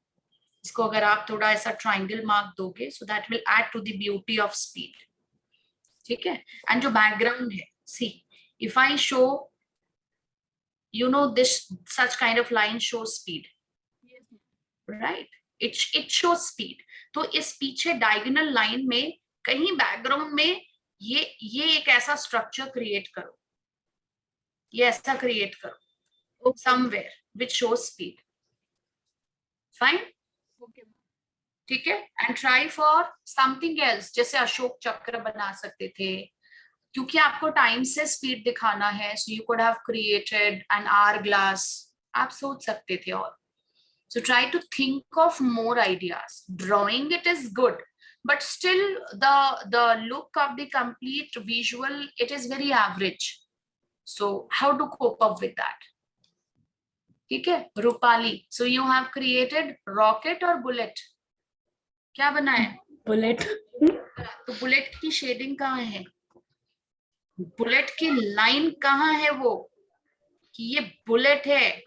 इसको अगर आप थोड़ा ऐसा ट्राइंगल मार्क दोगे, so that will add to the beauty of speed. ठीक है. एंड जो बैकग्राउंड है, see if I show, you know, this such kind of line shows speed, right? It shows speed. तो इस पीछे diagonal line में कहीं background में ये एक ऐसा structure create करो, ये ऐसा create करो somewhere which shows speed. Fine? Okay. ठीक है. And try for something else, जैसे अशोक चक्र बना सकते थे, क्योंकि आपको टाइम से स्पीड दिखाना है. So you could have created an hourglass. आप सोच सकते थे. और so try to think of more ideas. Drawing it is good, but still the look of the complete visual, it is very average. So how to cope up with that? ठीक है. Rupali, so you have created rocket और bullet. क्या बनाया? Bullet. तो bullet की shading कहाँ है? Bullet की लाइन कहाँ है? वो कि ये बुलेट है,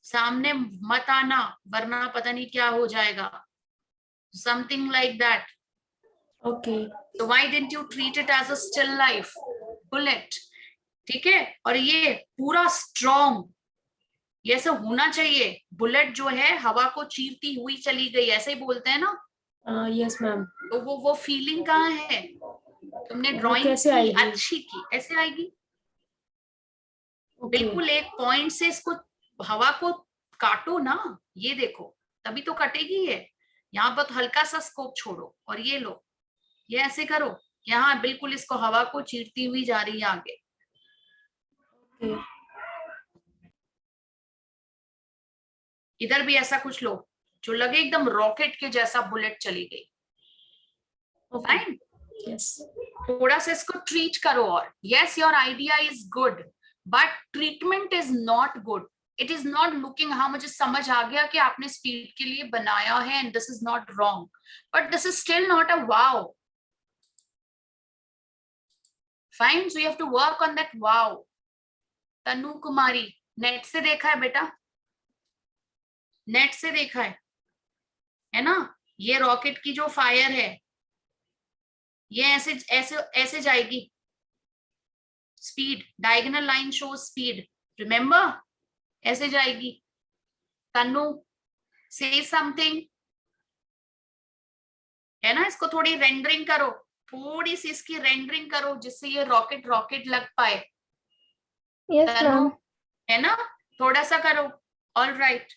सामने मत आना वरना पता नहीं क्या हो जाएगा. Something like that. Okay. So why didn't you treat it as a still life? Bullet. ठीक है. और ये पूरा स्ट्रॉन्ग, ये ऐसा होना चाहिए. बुलेट जो है हवा को चीरती हुई चली गई, ऐसे ही बोलते हैं ना. Yes, ma'am. तो वो फीलिंग कहाँ है? तुमने ड्राइंग कैसे आएगी? अच्छी की, ऐसे आएगी. Okay. बिल्कुल एक पॉइंट से इसको हवा को काटो ना. ये देखो, तभी तो कटेगी ये. यहाँ पर हल्का सा स्कोप छोड़ो और ये लो, ये ऐसे करो. यहाँ बिल्कुल इसको हवा को चीरती हुई जा रही है आगे. Okay. इधर भी ऐसा कुछ लो जो लगे एकदम रॉकेट के जैसा, बुलेट चली गई. Okay. फाइन. Yes. थोड़ा सा इसको ट्रीट करो. और yes, your idea is good, but treatment is not good. It is not looking. हाँ, मुझे समझ आ गया कि आपने स्पीड के लिए बनाया है and this is not wrong, but this is still not a wow. Fine. So you have to work on that wow. Tanu Kumari, net से देखा है बेटा? नेट से देखा है ना? ये रॉकेट की जो फायर है, ये ऐसे ऐसे ऐसे जाएगी. Speed, diagonal line show speed. Remember, ऐसे जाएगी. तनु, से समथिंग, है ना? इसको थोड़ी रेंडरिंग करो, थोड़ी सी इसकी रेंडरिंग करो जिससे ये रॉकेट रॉकेट लग पाए. Yes, तनु, ma'am. है ना? थोड़ा सा करो. All right.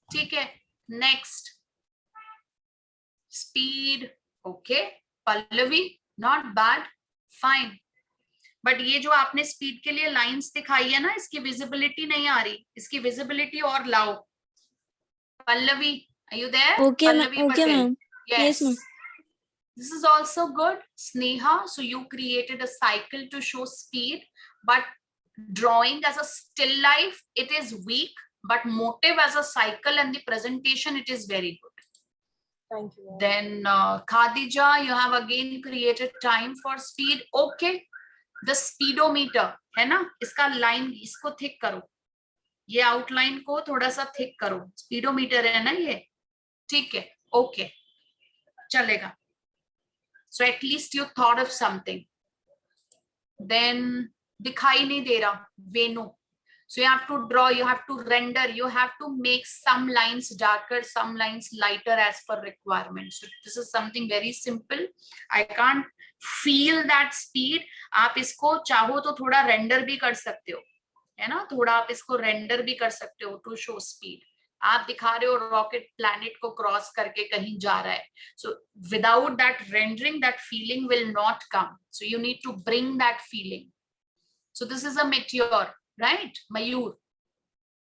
ठीक है. Next, speed. Okay. Pallavi, not bad, fine. But ये जो आपने स्पीड के लिए लाइंस दिखाई है ना, इसकी विजिबिलिटी नहीं आ रही. इसकी विजिबिलिटी और लाओ. Pallavi, are you there? Okay, Pallavi ma'am. Okay, Patel. ma'am. Yes. Yes, ma'am. This is also good. Sneha, so you created a cycle to show speed, but drawing as a still life, it is weak. but motive as a cycle and the presentation, it is very good. Thank you, ma'am. Then Khadija, you have again created time for speed. Okay, the speedometer है ना, इसका line इसको thick करो, ये outline को थोड़ा सा thick करो, स्पीडोमीटर है ना ये, ठीक है, ओके चलेगा. So at least you thought of something. Then दिखाई नहीं दे रहा, Venu. So you have to draw, you have to render, you have to make some lines darker, some lines lighter as per requirement. So this is something very simple. I can't feel that speed. आप इसको चाहो तो थोड़ा render भी कर सकते हो, है ना, थोड़ा आप इसको render भी कर सकते हो to show speed. आप दिखा रहे हो रॉकेट प्लैनेट को क्रॉस करके कहीं जा रहा है. So without that rendering, that feeling will not come. So you need to bring that feeling. So this is a meteor. Right, Mayur?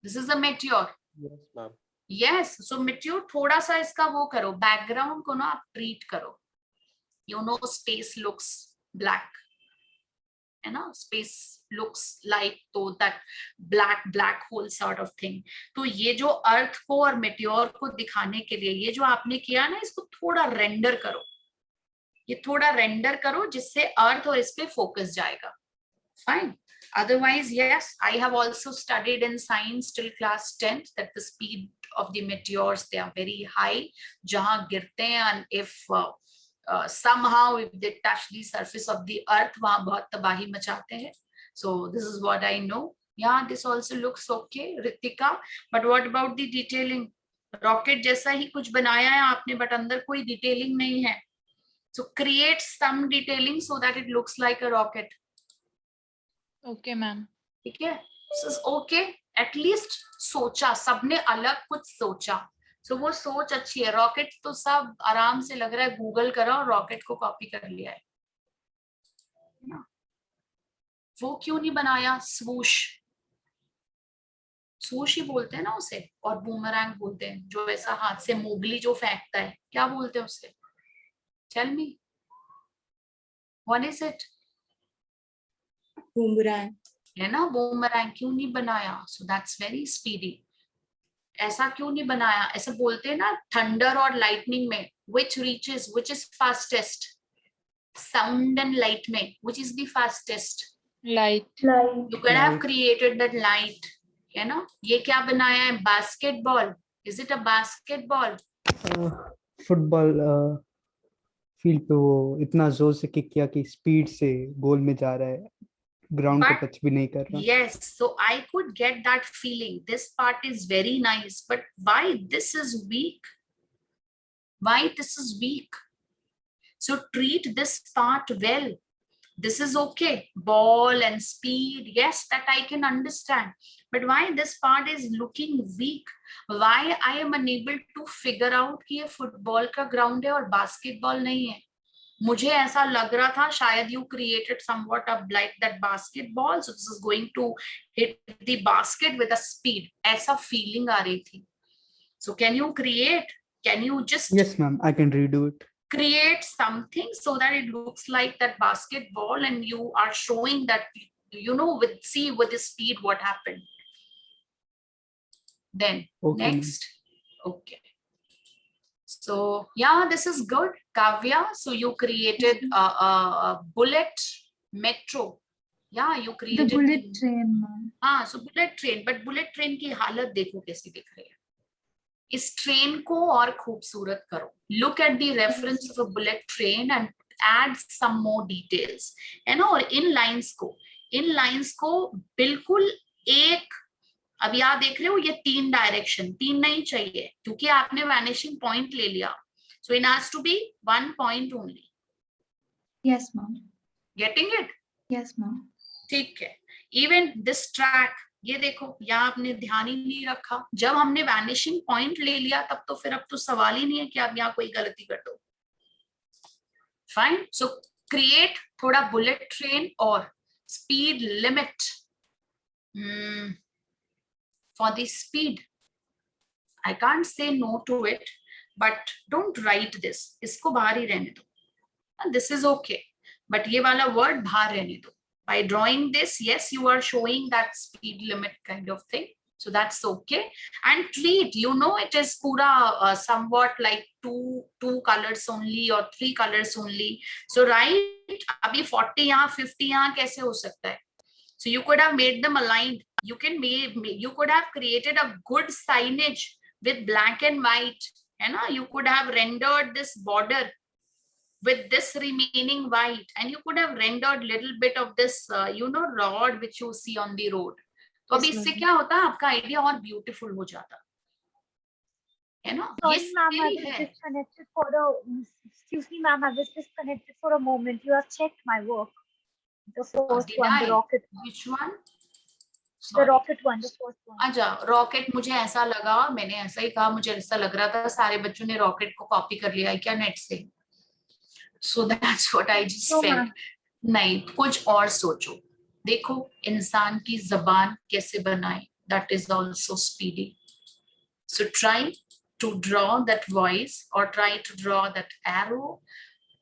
This is a meteor. Yes, ma'am. Yes, so meteor थोड़ा सा इसका वो करो, background को ना आप treat करो. You know, space looks black, है ना? Space looks like तो that black hole sort of thing. तो ये जो अर्थ को और meteor को दिखाने के लिए ये जो आपने किया ना, इसको थोड़ा render करो. ये थोड़ा render करो जिससे अर्थ और इस पे focus जाएगा. Fine. Otherwise, yes, I have also studied in science till class 10th that the speed of the meteors, they are very high. Jahan girte hain, and if somehow if they touch the surface of the earth, wahan bahut tabahi machate hain. So this is what I know. Yeah, this also looks okay, Ritika. But what about the detailing? Rocket जैसा ही कुछ बनाया है आपने, but अंदर कोई detailing नहीं है. So create some detailing so that it looks like a rocket. Okay, ma'am. ठीक है, ओके, एटलीस्ट सोचा, सबने अलग कुछ सोचा. सो वो सोच अच्छी है. रॉकेट तो सब आराम से लग रहा है गूगल करा और रॉकेट को कॉपी कर लिया है. वो क्यों नहीं बनाया स्वूश? स्वूश ही बोलते हैं ना उसे, और बूमरैंग बोलते हैं जो ऐसा हाथ से मोगली जो फेंकता है, क्या बोलते हैं उसे? Tell me, what is it? Boomerang. है ना, बूमरैंग. क्यों नहीं बनाया? So that's very speedy. ऐसा क्यों नहीं बनाया? ऐसा बोलते हैं ना थंडर और लाइटनिंग में, which is fastest? Sound and light में which is the fastest? Light. You could have Light. created that light, है ना. ये क्या बनाया है? Basketball. Is it a basketball? Football field पे वो इतना जोर से किक किया कि स्पीड से गोल में जा रहा है, ग्राउंड को But टच भी नहीं कर रहा. yes, so I could get that feeling. This part is very nice, but why this is weak? Why this is weak? So treat this part well. This is okay. Ball and speed, yes, that I can understand. But why this part is looking weak? Why I am unable to figure out कि ये football का ground है और basketball नहीं है? मुझे ऐसा लग रहा था शायद you created somewhat of like that basketball, so this is going to hit the basket with a speed. ऐसा feeling आ रही थी. So can you create? Can you just Yes, ma'am, I can redo it. create something so that it looks like that basketball and you are showing that, you know, with the speed what happened. Then Okay, ma'am. next, okay. So yeah, this is good, Kavya. So you created a bullet metro. Yeah, you The created bullet train, ma'am. हाँ, so bullet train, but bullet train की हालत देखो कैसी दिख रही है. इस train को और खूबसूरत करो. Look at the reference of a bullet train and add some more details, है ना. और इन लाइंस को बिल्कुल एक, अब यहाँ देख रहे हो ये 3 डायरेक्शन, 3 नहीं चाहिए क्योंकि आपने वैनिशिंग पॉइंट ले लिया. So it has to be 1 point only. Yes, ma'am. Getting it? Yes, ma'am. ठीक है. Even this track, ये देखो यहाँ आपने ध्यान ही नहीं रखा. जब हमने वैनिशिंग पॉइंट ले लिया तब तो फिर अब तो सवाल ही नहीं है कि आप यहाँ कोई गलती कर दो. फाइन. सो क्रिएट थोड़ा बुलेट ट्रेन और speed limit for the speed. I can't say no to it, but don't write this. इसको बाहर ही रहने दो. This is okay, but ये वाला word बाहर रहने दो. By drawing this, yes, you are showing that speed limit kind of thing. So that's okay. And treat, you know, it is pura somewhat like two colors only or 3 colors only. So right, abhi 40 yahan 50 yahan kaise ho sakta hai? So you could have made them aligned. You could have created a good signage with black and white, you could have rendered this border with this remaining white, and you could have rendered little bit of this rod which you see on the road. तो अभी इससे क्या होता है, आपका idea और beautiful हो जाता है ना. ये Sorry, ma'am, I skill was है. disconnected for a. Excuse me, ma'am, I was disconnected for a moment. You have checked my work. The first Did one, I? the rocket one. Which one? The Sorry. rocket one, the first one. अच्छा, rocket मुझे ऐसा लगा, मैंने ऐसा ही कहा, मुझे ऐसा लग रहा था सारे बच्चों ने रॉकेट को कॉपी कर लिया है क्या नेट से. So that's what I just No, felt. ma'am. नहीं, कुछ और सोचो. देखो इंसान की जबान कैसे बनाए, that is also speedy. So try to draw that voice, or try to draw that arrow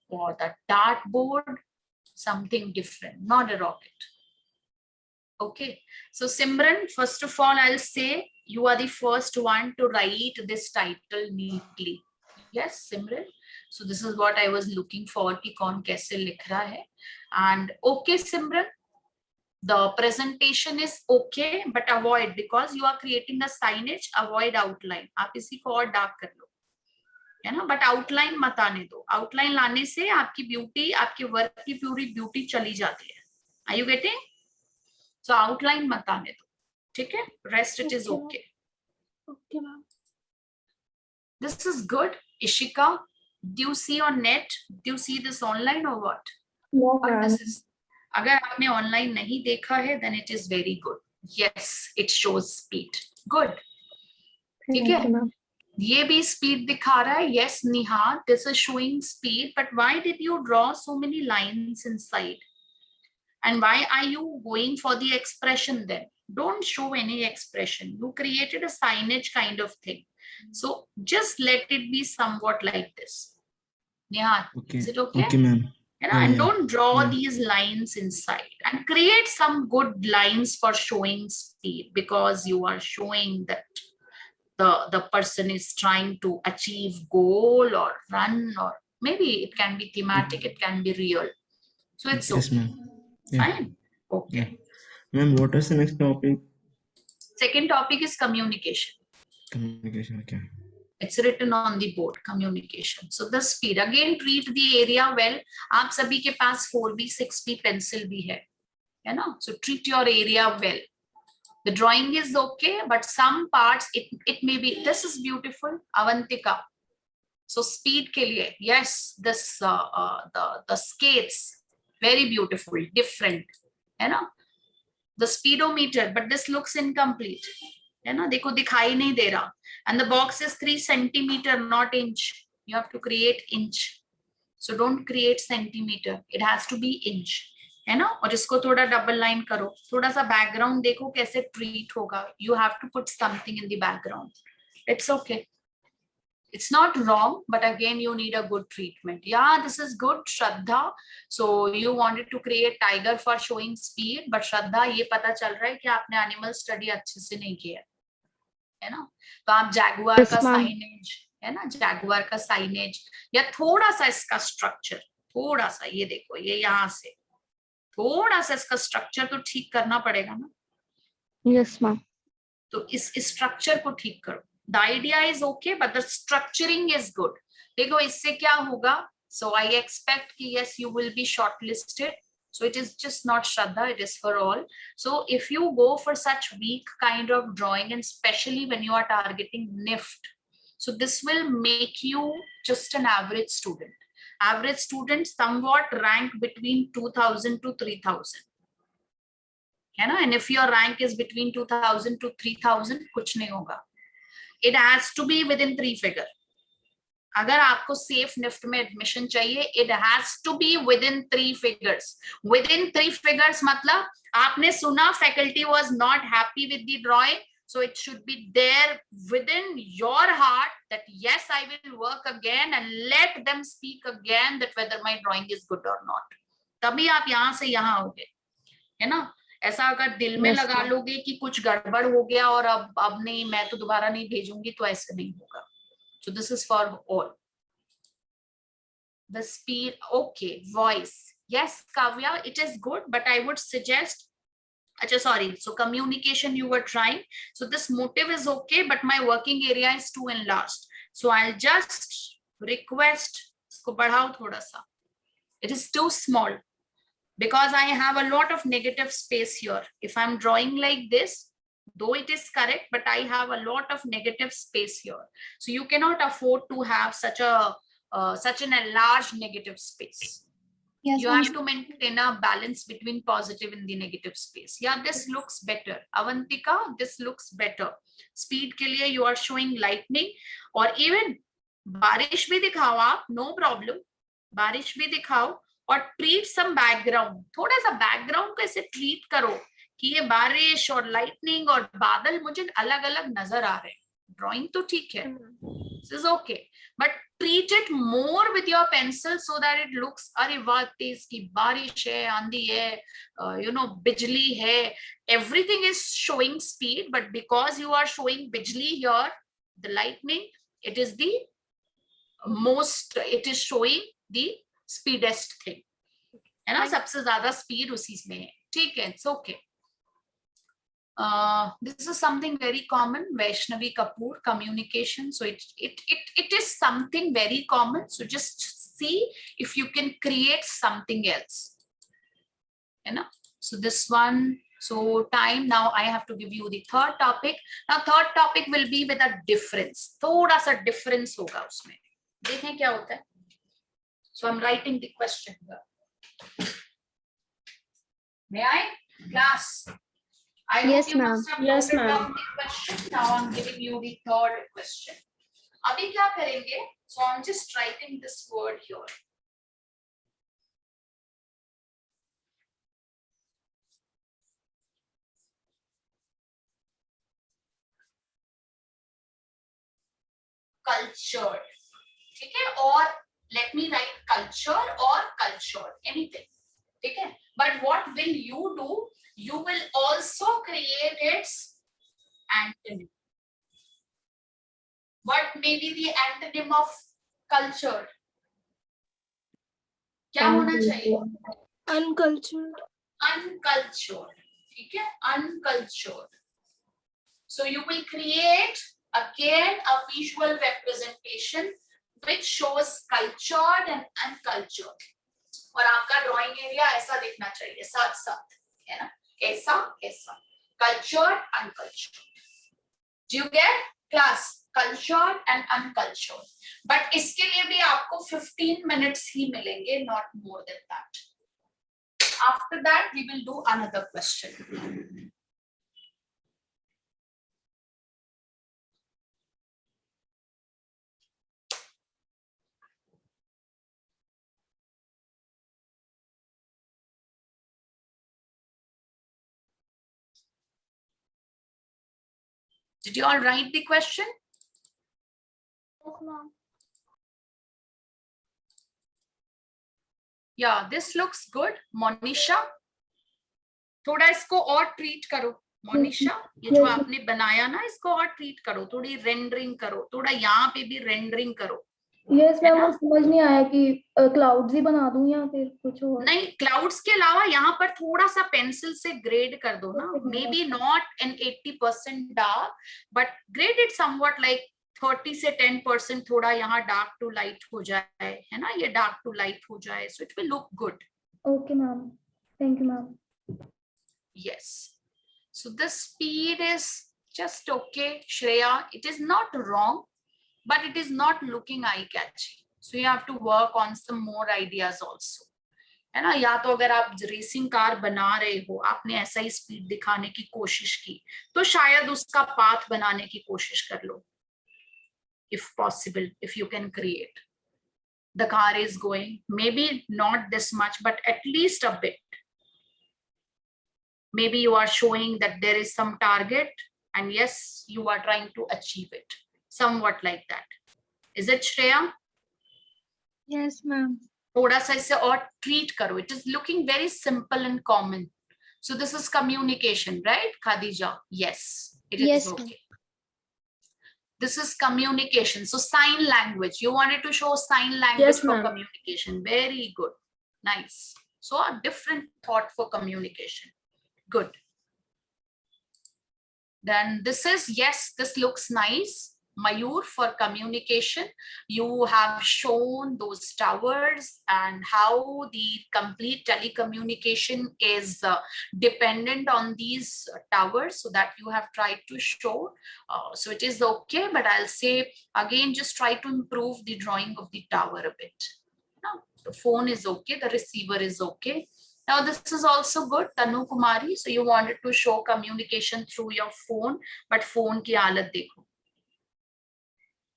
or that dartboard, something different, not a rocket. Okay, so Simran, first of all, I'll say you are the first one to write this title neatly. Yes, Simran. So this is what I was looking for, ki kaun kaise likh raha hai. And okay, Simran, the presentation is okay, but avoid, because you are creating a signage, avoid outline. आप इसी को और dark कर लो, है ना, but outline मत आने दो. आउटलाइन लाने से आपकी ब्यूटी, आपके वर्क की पूरी ब्यूटी चली जाती है. Are you getting? So outline मत आने दो, ठीक है. Rest it is okay. Okay, ma'am. This is good. Ishika, do you see on net? Do you see this online or what? No, Or ma'am. this is, अगर आपने online नहीं देखा है, then it is very good. Yes, it shows speed. Good. ठीक है. Thank you, ma'am. ये भी speed दिखा रहा है. Yes, Neha, this is showing speed, but why did you draw so many lines inside? And why are you going for the expression then? Don't show any expression. You created a signage kind of thing. So just let it be somewhat like this. Neha, Okay. is it okay? Okay, ma'am. And Yeah, yeah. don't draw Yeah. these lines inside, and create some good lines for showing speed, because you are showing that the person is trying to achieve goal or run, or maybe it can be thematic, it can be real. So it's Yes, okay. ma'am. Yeah. Fine. Okay. Ma'am, what is the next topic? Second topic is communication. Communication. Okay. It's written on the board, communication. So the speed, again, treat the area well. आप सभी के पास 4B 6B pencil भी है ना. So treat your area well. The drawing is okay, but some parts it may be. This is beautiful, Avantika. So speed के लिए, yes, this the skates, very beautiful, different, है ना. The speedometer, but this looks incomplete, है ना. देखो दिखाई नहीं दे रहा. And the box is 3 centimeter, not inch. You have to create inch. So don't create centimeter. It has to be inch, है ना. और इसको थोड़ा डबल लाइन करो. थोड़ा सा बैकग्राउंड देखो कैसे ट्रीट होगा. You have to put something in the background. It's okay. It's not wrong, but again you need a good treatment. Yeah, this is good, Shraddha. So you wanted to create tiger for showing speed, but Shraddha, ये पता चल रहा है कि आपने animal study अच्छे से नहीं किया है ना. तो आप जैगुआर Yes, का ma'am. साइनेज, है ना, जैगुआर का साइनेज, या थोड़ा सा इसका स्ट्रक्चर, थोड़ा सा, ये देखो, ये यहाँ से थोड़ा सा इसका स्ट्रक्चर तो ठीक करना पड़ेगा ना. Yes, ma'am. तो इस स्ट्रक्चर को ठीक करो. The idea is okay, but the structuring is good. देखो इससे क्या होगा. सो आई एक्सपेक्ट कि yes you will be shortlisted. So it is just not Shraddha, it is for all. So if you go for such weak kind of drawing, and especially when you are targeting NIFT, so this will make you just an average student. Average students somewhat rank between 2000 to 3000. है ना. And if your rank is between 2000 to 3000, कुछ नहीं होगा. It has to be within 3 figure. अगर आपको safe NIFT में admission चाहिए, it has to be within 3 figures. Within 3 figures मतलब आपने सुना faculty was not happy with the drawing, so it should be there within your heart that yes I will work again and let them speak again that whether my drawing is good or not. तभी आप यहां से यहां आओगे, है ना. ऐसा अगर दिल में Yes, लगा ma'am. लोगे कि कुछ गड़बड़ हो गया और अब नहीं, मैं तो दोबारा नहीं भेजूंगी, तो ऐसे नहीं होगा. So this is for all. The speed, okay, voice. Yes, Kavya, it is good, but I would suggest, Achha, sorry, so communication you were trying. So this motive is okay, but my working area is too enlarged. So I'll just request, isko badhao thoda sa. It is too small because I have a lot of negative space here. If I'm drawing like this, though it is correct, but I have a lot of negative space here. So you cannot afford to have such an enlarged negative space. Yes, You ma'am. have to maintain a balance between positive and the negative space. Yeah, this looks better. Avantika, this looks better. Speed ke liye you are showing lightning, or even बारिश भी दिखाओ आप, no problem. बारिश भी दिखाओ और treat some background. थोड़ा सा background को ऐसे treat करो कि ये बारिश और lightning और बादल मुझे अलग अलग नजर आ रहे हैं. Drawing तो ठीक है. This is okay, but treat it more with your pencil so that it looks, अरे वाह तेज की बारिश है, आंधी है, बिजली है. Everything is showing speed, but because you are showing bijli here, the lightning, it is showing the speedest thing. है ना, सबसे ज्यादा speed उसी में है. ठीक है, it's okay. This is something very common, Vaishnavi Kapoor, communication. So it is something very common. So just see if you can create something else. You know? So this one, so time, now I have to give you the third topic. Now third topic will be with a difference. थोड़ा सा difference होगा उसमें. देखें क्या होता है. So I'm writing the question here. May I? Class. I Yes, hope you ma'am. must have Yes, noted ma'am. down the question. Now I'm giving you the third question. अभी क्या करेंगे? So I'm just writing this word here. Cultured. ठीक है? और let me write culture or cultured, anything. ठीक है? But what will you do? You will also create its antonym. What may be the antonym of cultured? क्या होना चाहिए? Uncultured. Uncultured. ठीक है? Uncultured. So you will create again a visual representation which shows cultured and uncultured. और आपका drawing area ऐसा दिखना चाहिए साथ साथ, है ना, ऐसा ऐसा, cultured, uncultured. Do you get? Class, cultured and uncultured. But इसके लिए भी आपको 15 minutes ही मिलेंगे, not more than that. After that, we will do another question. Did you all write the question? Yes, ma'am. Yeah, this looks good. Monisha, थोड़ा इसको और treat करो. मोनिशा, ये जो आपने बनाया ना, इसको और ट्रीट करो, थोड़ी रेंडरिंग करो, थोड़ा यहाँ पे भी रेंडरिंग करो. यस मैम, मुझे समझ नहीं आया कि क्लाउड्स ही बना दूं या फिर कुछ और. नहीं, क्लाउड्स के अलावा यहाँ पर थोड़ा सा पेंसिल से ग्रेड कर दो ना. May be not an 80% dark, but grade it somewhat like 30 से 10% थोड़ा यहाँ डार्क टू लाइट हो जाए, है ना, ये डार्क टू लाइट हो जाए. सो it will look good. Okay ma'am, thank you ma'am. Yes. So the speed is just okay, Shreya. It is not wrong, but it is not looking eye-catchy. So you have to work on some more ideas also. है ना, या तो अगर आप racing car बना रहे हो, आपने ऐसा ही स्पीड दिखाने की कोशिश की, तो शायद उसका पाथ बनाने की कोशिश कर लो. If possible, if you can create. The car is going, maybe not this much, but at least a bit. Maybe you are showing that there is some target and yes, you are trying to achieve it. Somewhat like that. Is it, Shreya? Yes, ma'am. थोड़ा सा इसे और treat करो. It is looking very simple and common. So this is communication, right, Khadija? Yes, it is Yes, ma'am. okay. This is communication. So sign language. You wanted to show sign language Yes, for ma'am. communication. Very good. Nice. So a different thought for communication. Good. Then this is, yes, this looks nice. Mayur, for communication, you have shown those towers and how the complete telecommunication is dependent on these towers, so that you have tried to show. So it is okay, but I'll say again, just try to improve the drawing of the tower a bit. Now, the phone is okay, the receiver is okay. Now this is also good, Tanu Kumari. So you wanted to show communication through your phone, but phone की हालत देखो,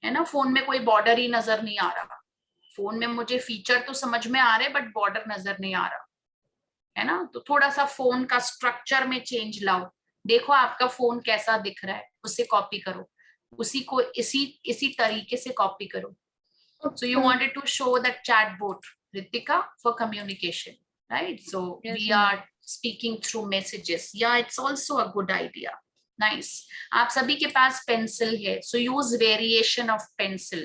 है ना? Phone में कोई border ही नजर नहीं आ रहा. फोन में मुझे फीचर तो समझ में आ रहे, बट बॉर्डर नजर नहीं आ रहा, है ना? तो थोड़ा सा फोन का स्ट्रक्चर में चेंज लाओ. देखो आपका फोन कैसा दिख रहा है, उसे कॉपी करो, उसी को इसी तरीके से कॉपी करो. So you wanted to show that chat boat, Ritika, for communication, right? So Yes, we ma'am. are speaking through messages. Yeah, it's also a good idea. Nice. आप सभी के पास pencil है, so use variation of pencil.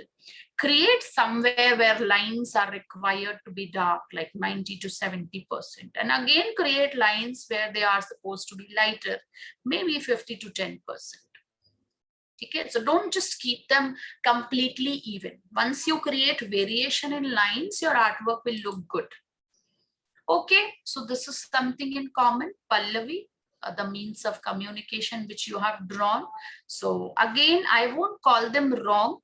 Create somewhere where lines are required to be dark, like 90 to 70%. And again, create lines where they are supposed to be lighter, maybe 50 to 10%. Okay, so don't just keep them completely even. Once you create variation in lines, your artwork will look good. Okay, so this is something in common. Pallavi, the means of communication which you have drawn. So again, I won't call them wrong,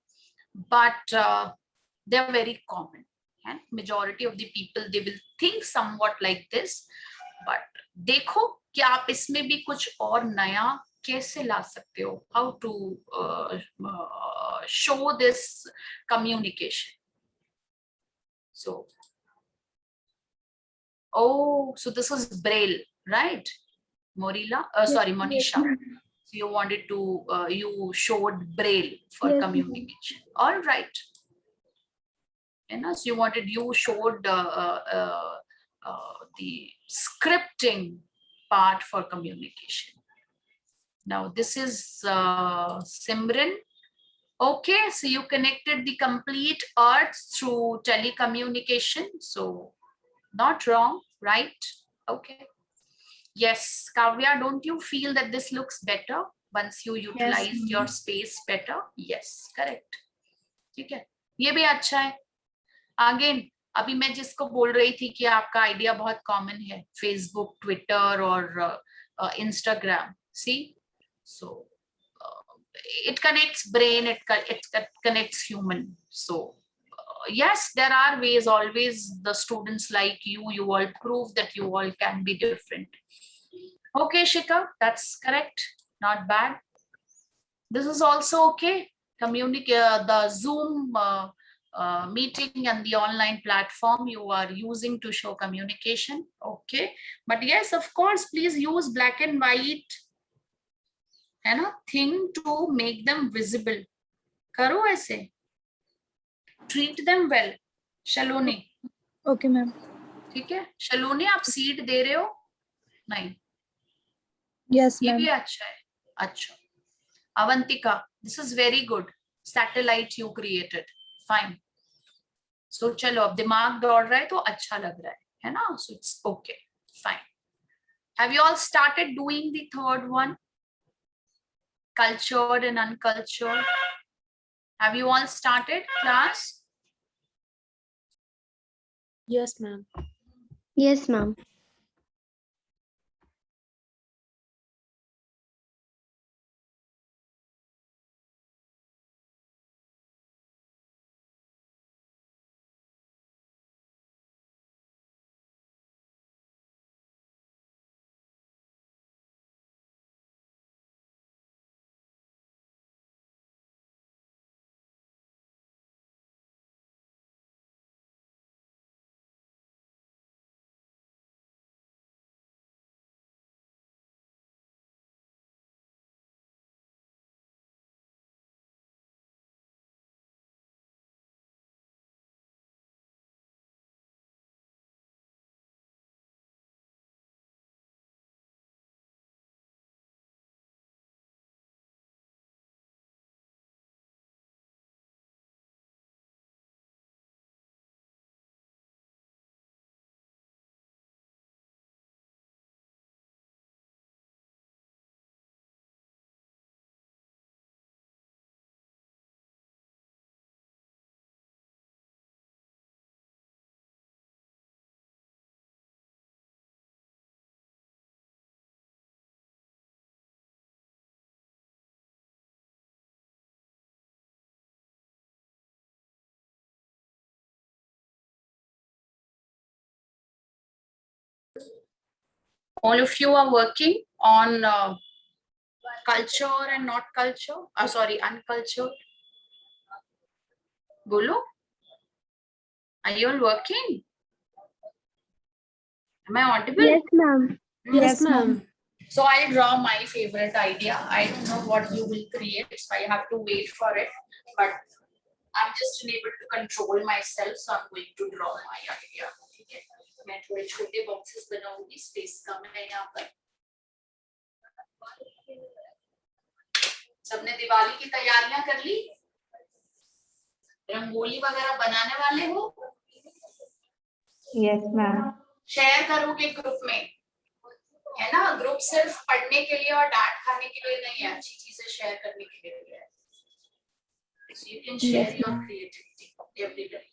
but they're very common. And majority of the people, they will think somewhat like this. But देखो कि आप इसमें भी कुछ और नया कैसे ला सकते हो, how to show this communication. So, oh, so this is Braille, right, Morila? Sorry, Monisha. So you wanted to, you showed Braille for Yes, ma'am. communication. All right. And so you showed the scripting part for communication. Now this is Simran. Okay, so you connected the complete earth through telecommunication. So not wrong, right? Okay. Yes, Kavya, don't you feel that this looks better once you utilize your space better? Yes, correct. ठीक है, ये भी अच्छा है. Again, अभी मैं जिसको बोल रही थी कि आपका आइडिया बहुत कॉमन है, फेसबुक, ट्विटर और Instagram. See, so it connects brain, it connects human. So yes, there are ways. Always the students like you all prove that you all can be different. Okay, Shika, that's correct. Not bad. This is also okay. Communicate the Zoom meeting and the online platform you are using to show communication. Okay, but yes, of course, please use black and white, है ना, thing to make them visible. करो ऐसे. Treat them well. Shaloni. Okay, ma'am. ठीक है, शलोनी आप seat दे रहे हो? नहीं. Yes, ये ma'am. भी अच्छा है. अच्छा. Avantika, this is very good. Satellite you created. Fine. So चलो, अब दिमाग दौड़ रहा है तो अच्छा लग रहा है ना? So it's okay. Fine. Have you all started doing the third one? Cultured and uncultured. Have you all started, class? Yes, ma'am. Yes, ma'am. All of you are working on culture and not culture. Sorry, uncultured. Bolo? Are you all working? Am I audible? Yes, ma'am. Yes, ma'am. So I'll draw my favorite idea. I don't know what you will create, so I have to wait for it. But I'm just unable to control myself, so I'm going to draw my idea. ठीक है? मैं थोड़े छोटे boxes बनाऊंगी, space कम है यहाँ पर. सबने दिवाली की तैयारियां कर ली? रंगोली वगैरह बनाने वाले हो? Yes, ma'am. शेयर करोगे ग्रुप में, है ना? ग्रुप सिर्फ पढ़ने के लिए और डांट खाने के लिए नहीं है, अच्छी चीजें शेयर करने के लिए है. So you can share your creativity every day.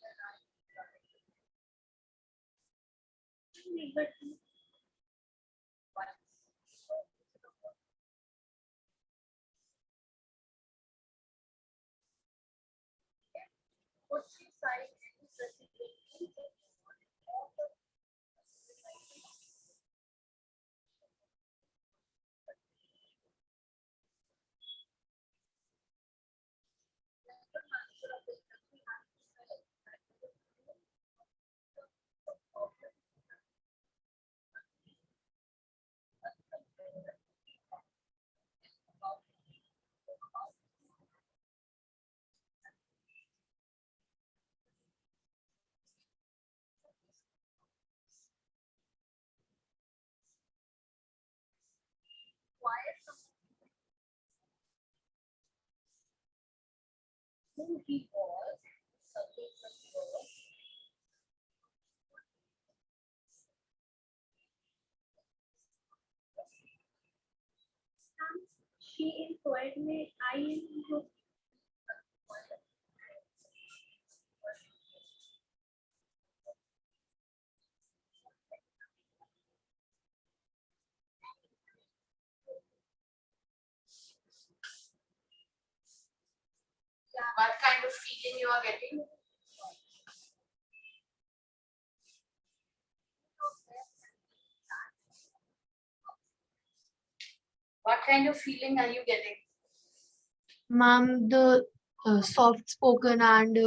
She inquired me, I am What kind of feeling you are getting? What kind of feeling are you getting? Ma'am, the soft spoken and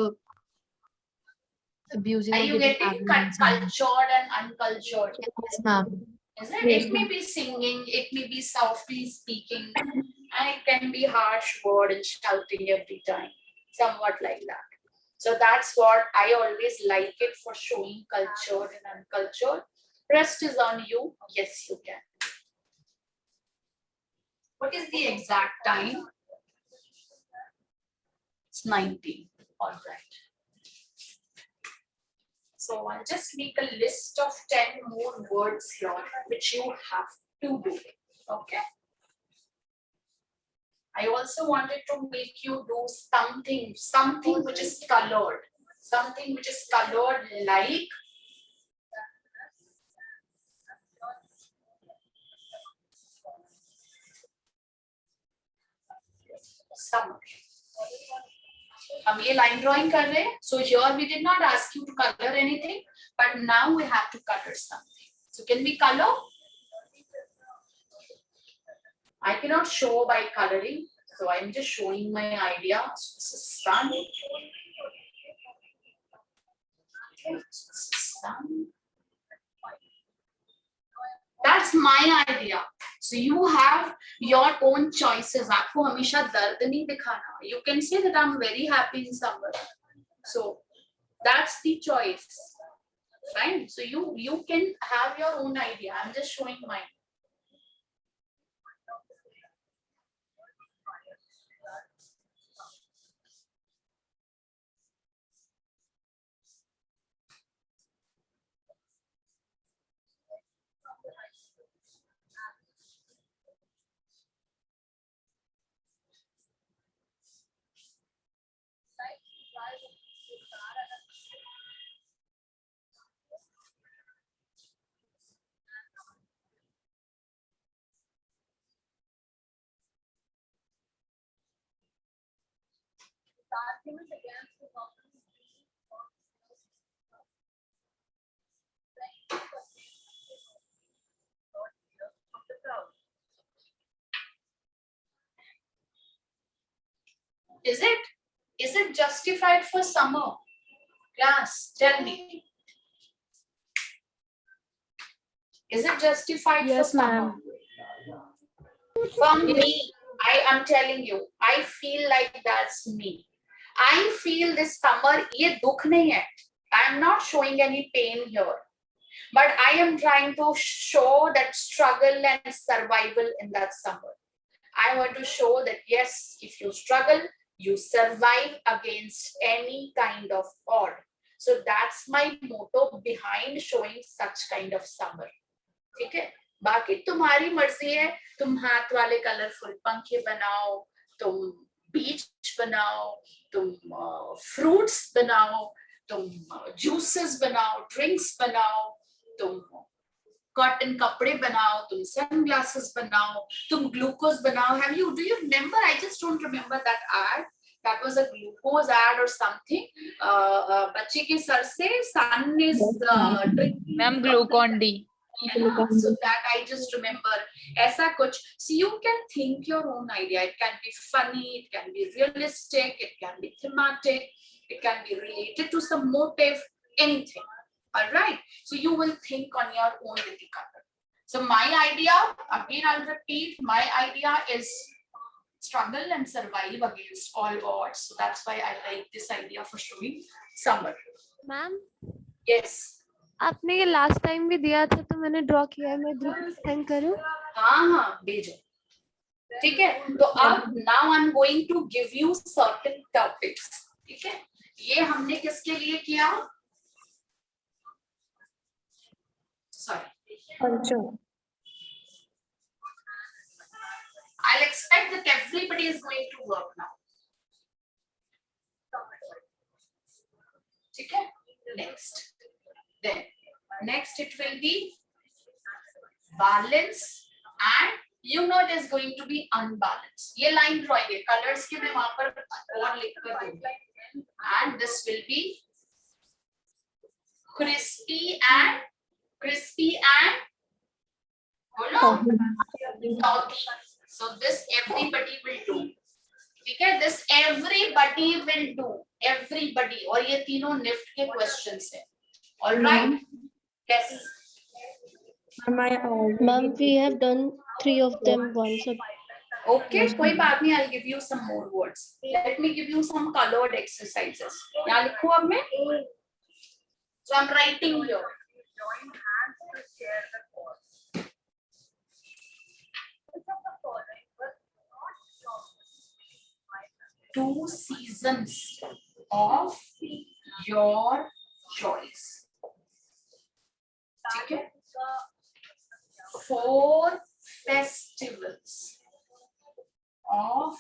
abusing Are of you different getting arguments, ma'am. cultured and uncultured? Yes, ma'am. Is it? Yes, It may be singing, it may be softly speaking, and it can be harsh word and shouting every time, somewhat like that. So that's what I always like it for showing cultured and uncultured. Rest is on you. Yes, you can. What is the exact time? It's 19. All right. So I'll just make a list of 10 more words here, which you have to do. Okay. I also wanted to make you do something which is colored, like summer. हम ये line drawing कर रहे हैं. So here we did not ask you to color anything, but now we have to color something. So can we color? I cannot show by coloring, so I'm just showing my idea. So this is sun. Sun. That's my idea. So you have your own choices. आपको हमेशा दर्द नहीं दिखाना. You can say that I'm very happy in summer. So that's the choice. Fine. So you can have your own idea. I'm just showing mine. Is it justified for summer? Class, tell me. Is it justified Yes, for summer? ma'am. For me, I am telling you, I feel like that's me. I feel this summer, ये दुख नहीं है. I am not showing any pain here. But I am trying to show that struggle and survival in that summer. I want to show that yes, if you struggle, you survive against any kind of odd. So that's my motto behind showing such kind of summer. ठीक है? बाकी तुम्हारी मर्जी है, तुम हाथ वाले colourful पंखे बनाओ, तुम बीच बनाओ, तुम फ्रूट्स बनाओ, तुम जूसेस बनाओ, ड्रिंक्स बनाओ, तुम कॉटन कपड़े बनाओ, तुम सनग्लासेस बनाओ, तुम ग्लूकोज बनाओ. Do you remember? I just don't remember that ad. That was a glucose ad or something. बच्चे के सर से sun is drinking. Ma'am, Glucon-D. So that I just remember. ऐसा कुछ. So you can think your own idea. It can be funny, it can be realistic, it can be thematic, it can be related to some motive, anything. All right. So you will think on your own with the color. So my idea, again I'll repeat, my idea is struggle and survive against all odds. So that's why I like this idea for showing summer. Ma'am Yes. आपने ये last time भी दिया था तो मैंने draw किया है, मैं ग्रुप में सेंड करूं? हाँ भेजो. ठीक है. तो अब now I'm going to give you certain topics. ठीक है. ये हमने किसके लिए किया? Sorry. I'll expect that everybody is going to work now. ठीक है. Next. Then next it will be balance and you know it is going to be unbalanced. ये line drawing है. Colors के मैं वहाँ पर और लिख कर दूँगी. And this will be crispy and बोलो soggy. So this everybody will do. ठीक है. This everybody will do. Everybody. और ये तीनों निफ्ट के questions हैं. All right. Yes. Ma'am, we have done 3 of them once. Okay. कोई बात नहीं. I'll give you some more words. Let me give you some colored exercises. यहाँ लिखूँ अब मैं. So I'm writing here. Two seasons of your choice. ठीक है. 4 festivals of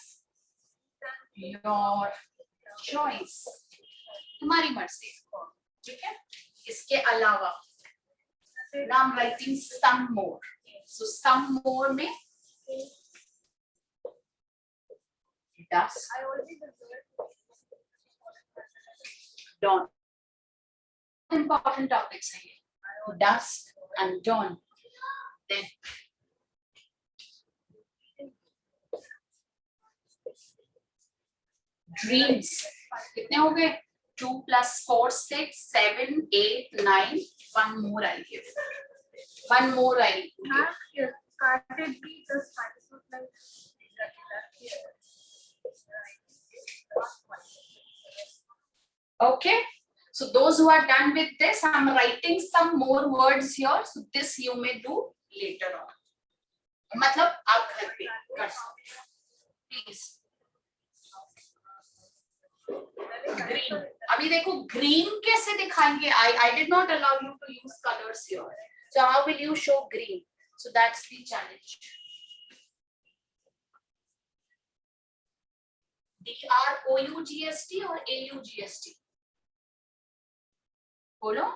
your choice. तुम्हारी मर्जी. ठीक है. इसके अलावा now I'm writing some more. So some more में dusk, dawn. Important topics है ये. Dusk and dawn. Then dreams. कितने हो गए? 2 + 4 6 7 8 9. One more I'll give. One more I'll give. Okay. So those who are done with this, I'm writing some more words here. So this you may do later on. मतलब आप घर पे कर सकते हो. Please. Green. अभी देखो green कैसे दिखाएंगे? I did not allow you to use colors here. So how will you show green? So that's the challenge. DROUGST or AUGST? बोलो.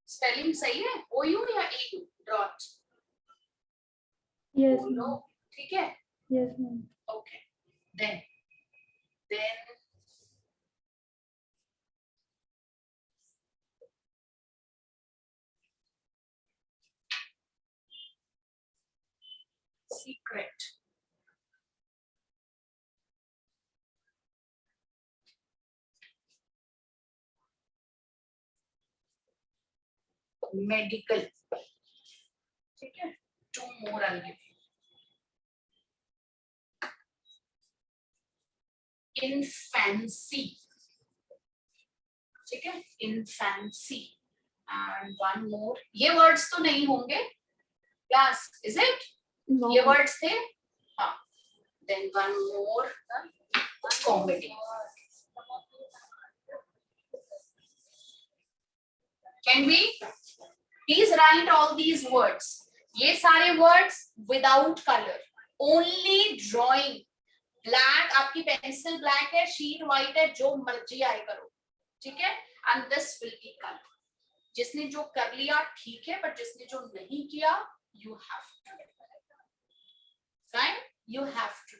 स्पेलिंग सही है? OU या AU? Dot. Yes, बोलो. ma'am. ठीक है. Yes, ma'am. Okay. Then secret. Medical, ठीक है, 2 more I'll give you. Infancy, ठीक है, infancy, and 1 more. ये words तो नहीं होंगे class, is it? No. ये words थे, हाँ. Then 1 more, comedy. Can we please write all these words? ये सारे words without color, only drawing. Black, आपकी pencil black है, sheet white है, जो मर्जी आए करो, ठीक है? And this will be color. जिसने जो कर लिया ठीक है, but जिसने जो नहीं किया, you have to. Right? You have to.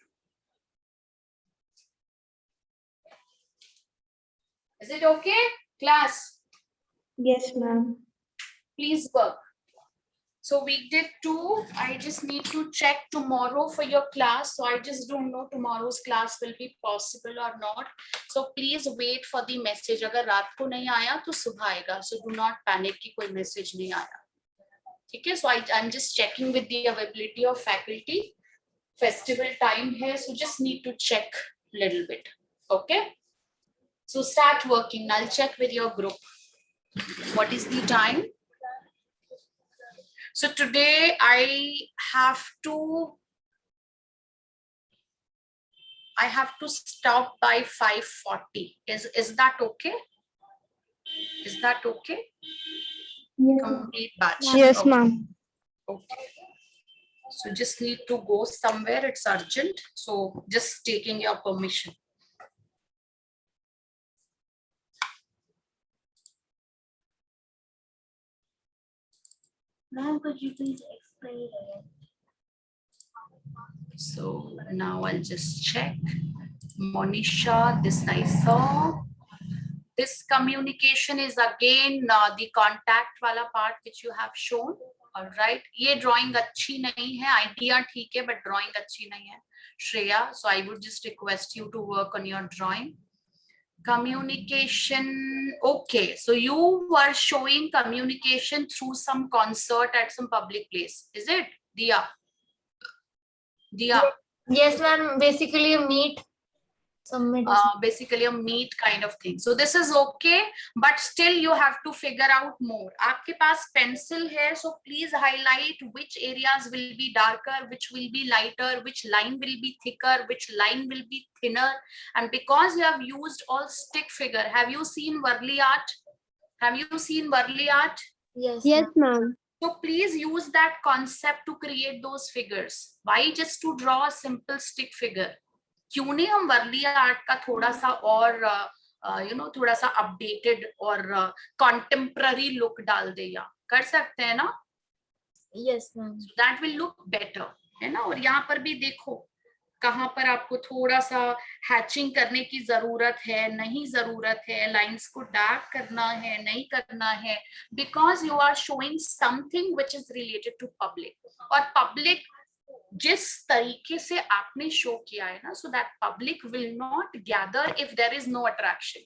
Is it okay, class? Yes, ma'am. Please work. So we did 2. I just need to check tomorrow for your class. So I just don't know tomorrow's class will be possible or not. So please wait for the message. अगर रात को नहीं आया तो सुबह आएगा. So do not panic कि कोई message नहीं आया. ठीक है? So I'm just checking with the availability of faculty. Festival time है, so just need to check little bit. Okay? So start working. I'll check with your group. What is the time? So today I have to stop by 5:40. Is that okay? Is that okay? Complete batch. Yes, Okay. ma'am. Okay. So just need to go somewhere. It's urgent. So just taking your permission. Ma'am, could you please explain it? So now I'll just check. Monisha, this I saw. This communication is again the contact wala part which you have shown. All right. ये drawing अच्छी नहीं है. Idea ठीक है, but drawing अच्छी नहीं है. Shreya, so I would just request you to work on your drawing. Communication. Okay, so you were showing communication through some concert at some public place. Is it, Dia? Dia. Yes, ma'am. Basically, a meet. Submit. Basically a meet kind of thing. So this is okay, but still you have to figure out more. आपके पास pencil है, so please highlight which areas will be darker, which will be lighter, which line will be thicker, which line will be thinner. And because you have used all stick figure, have you seen Varli art? Have you seen Varli art? Yes. Yes, ma'am. So please use that concept to create those figures. Why just to draw a simple stick figure? क्यों नहीं हम Worli art का थोड़ा सा और थोड़ा सा updated और कंटेम्पररी लुक डाल दे, या कर सकते हैं ना? Yes, ma'am. That will look better, है ना? और यहाँ पर भी देखो कहाँ पर आपको थोड़ा सा हैचिंग करने की जरूरत है, नहीं जरूरत है, लाइंस को डार्क करना है, नहीं करना है, because you are showing something which is related to public. और पब्लिक जिस तरीके से आपने शो किया है ना, so that public will not gather if there is no attraction.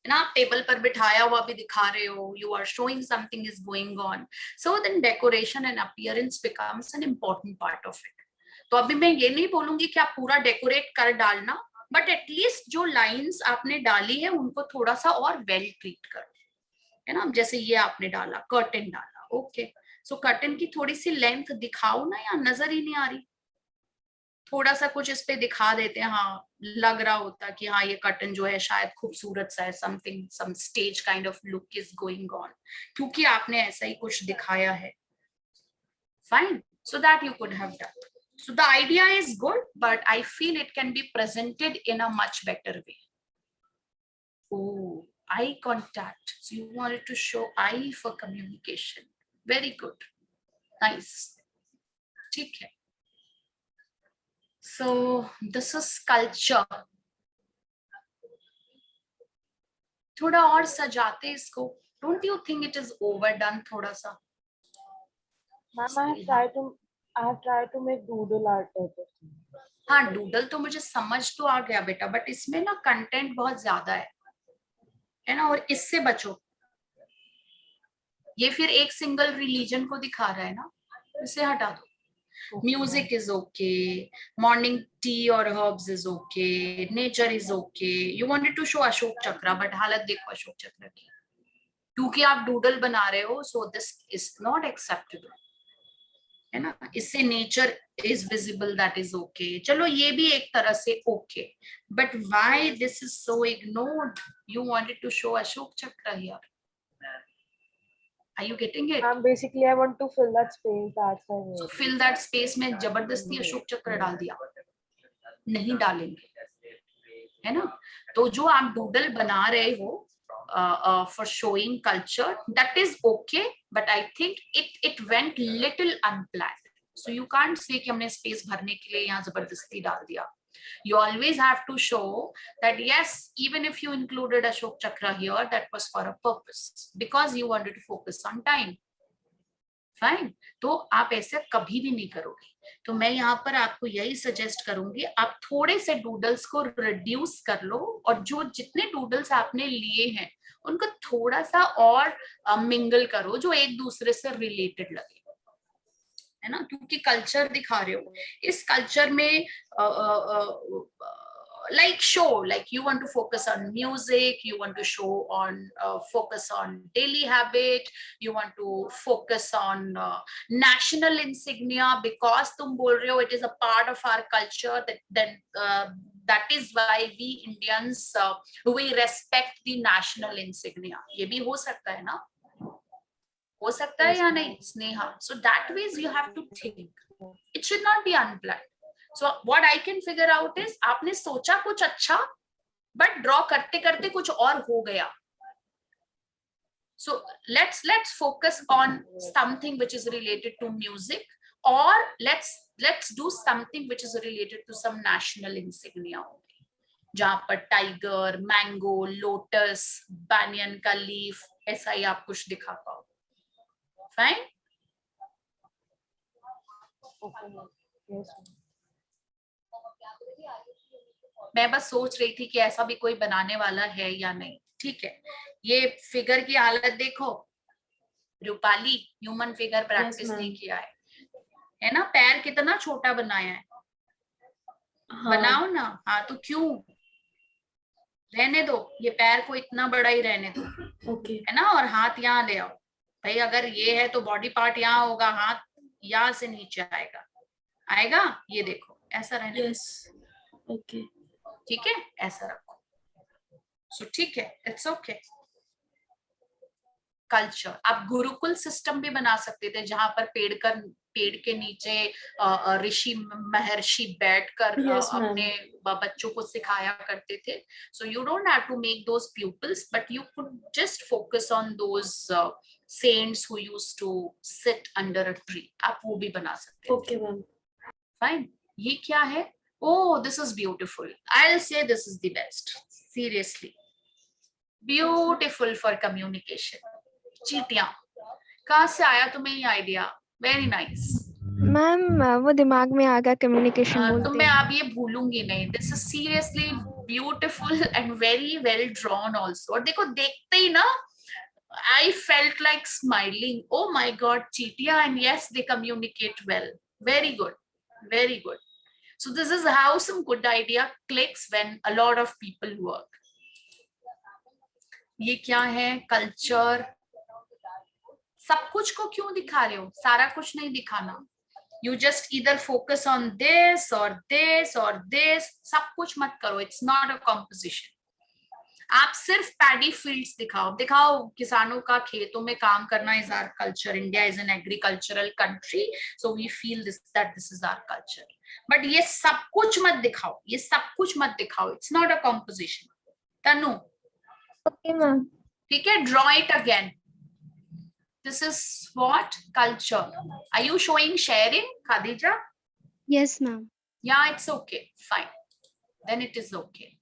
ना आप टेबल पर बिठाया हुआ भी दिखा रहे हो, you are showing something is going on, so then decoration and appearance becomes an important part of it. तो अभी मैं ये नहीं बोलूंगी कि आप पूरा डेकोरेट कर डालना, बट एटलीस्ट जो लाइंस आपने डाली है उनको थोड़ा सा और वेल ट्रीट करो, है ना? जैसे ये आपने डाला, कर्टन डाला, ओके. सो कर्टन की थोड़ी सी लेंथ दिखाओ ना, या नजर ही नहीं आ रही. थोड़ा सा कुछ इस पे दिखा देते हैं, हाँ लग रहा होता कि हाँ ये कर्टन जो है शायद खूबसूरत सा है, something some stage kind of look is going on, क्योंकि आपने ऐसा ही कुछ दिखाया है. Fine, so that you could have done. So the idea is good, but I feel it can be presented in a much better way. Oh, eye contact. So you wanted to show eye for communication. Very good. Nice. Okay. So this is culture. थोड़ा और सजाते इसको. Don't you think it is overdone थोड़ा सा? Ma'am, I have tried to make doodle art type of thing. हाँ, doodle तो मुझे समझ तो आ गया बेटा, बट इसमें ना कंटेंट बहुत ज्यादा है ना? और इससे बचो. ये फिर एक सिंगल रिलीजन को दिखा रहा है ना, इसे हटा दो. Music is okay, morning tea or herbs is okay, nature is okay. You wanted to show Ashok Chakra, but हालत देखो अशोक चक्र की, क्योंकि आप डूडल बना रहे हो, so this is not acceptable, है ना. इससे nature is visible, that is okay. चलो ये भी एक तरह से okay, but why this is so ignored? You wanted to show Ashok Chakra here. Are you getting it? Basically I want to fill that space, that's why. So fill that space में जबरदस्ती अशोक चक्र डाल दिया, नहीं डालेंगे, है ना. तो जो आप डूडल बना रहे हो for showing culture, that is okay, but I think it went little unplanned. So you can't say कि हमने space भरने के लिए यहाँ जबरदस्ती डाल दिया. You always have to show that yes, even if you included Ashok Chakra here, that was for a purpose, because you wanted to focus on time. Fine. तो आप ऐसे कभी भी नहीं करोगे. तो मैं यहाँ पर आपको यही सजेस्ट करूंगी, आप थोड़े से डूडल्स को रिड्यूस कर लो, और जो जितने डूडल्स आपने लिए हैं उनको थोड़ा सा और मिंगल करो, जो एक दूसरे से रिलेटेड लगे, है ना. क्योंकि कल्चर दिखा रहे हो, इस कल्चर में like show, like you want to focus on music, you want to show on focus on daily habit, you want to focus on national insignia, because तुम बोल रहे हो it is a part of our culture, that is why we Indians we respect the national insignia. ये भी हो सकता है ना, हो सकता है या नहीं Sneha? So that ways you have to think. It should not be unplanned. So what I can figure out is आपने सोचा कुछ अच्छा, but draw करते करते कुछ और हो गया. So let's focus on something which is related to music, or let's do something which is related to some national insignia, जहाँ पर टाइगर, मैंगो, लोटस, banyan का लीफ, ऐसा ही आप कुछ दिखा पाओ. Fine? मैं बस सोच रही थी कि ऐसा भी कोई बनाने वाला है या नहीं. ठीक है, ये फिगर की हालत देखो रूपाली, ह्यूमन फिगर प्रैक्टिस नहीं किया है ना. पैर कितना छोटा बनाया है. हाँ. बनाओ ना. हाँ तो क्यों, रहने दो, ये पैर को इतना बड़ा ही रहने दो. ओके. है ना. और हाथ यहाँ ले आओ भाई, अगर ये है तो बॉडी पार्ट यहाँ होगा, हाथ यहाँ से नीचे आएगा. ये देखो ऐसा रहने दो. ओके. ठीक है, ऐसा रखो. सो ठीक है, इट्स ओके. कल्चर आप गुरुकुल सिस्टम भी बना सकते थे, जहां पर पेड़ के नीचे ऋषि महर्षि बैठकर अपने बच्चों को सिखाया करते थे. So you don't have to make those pupils, but you could just focus on those saints who used to sit under a tree. आप वो भी बना सकते. Okay ma'am. फाइन. ये क्या है? Oh, this is beautiful. I'll say this is the best. Seriously. Beautiful for communication. चीटियां. कहाँ से आया तुम्हें ये आइडिया? Very nice. मैम वो दिमाग में आ गया, कम्युनिकेशन बोलते तो मैं अब ये भूलूंगी नहीं. This is seriously beautiful and very well drawn also. और देखो, देखते ही ना I felt like smiling. Oh my God, चीटियां, and yes, they communicate well. Very good. Very good. So this is how some good idea clicks when a lot of people work. ये क्या है? Culture. सब कुछ को क्यों दिखा रहे हो? सारा कुछ नहीं दिखाना. You just either focus on this or this or this. सब कुछ मत करो. It's not a composition. आप सिर्फ पैडी फील्ड्स दिखाओ किसानों का खेतों में काम करना is our culture. India is an agricultural country, so we feel that this is our culture. But ये सब कुछ मत दिखाओ, ये सब कुछ मत दिखाओ. It's not a composition. Tanu. Okay ma'am. ठीक है, draw it again. This is what? Culture. Are you showing sharing, Khadija? Yes ma'am. Yeah, it's okay. Fine. Then it is okay.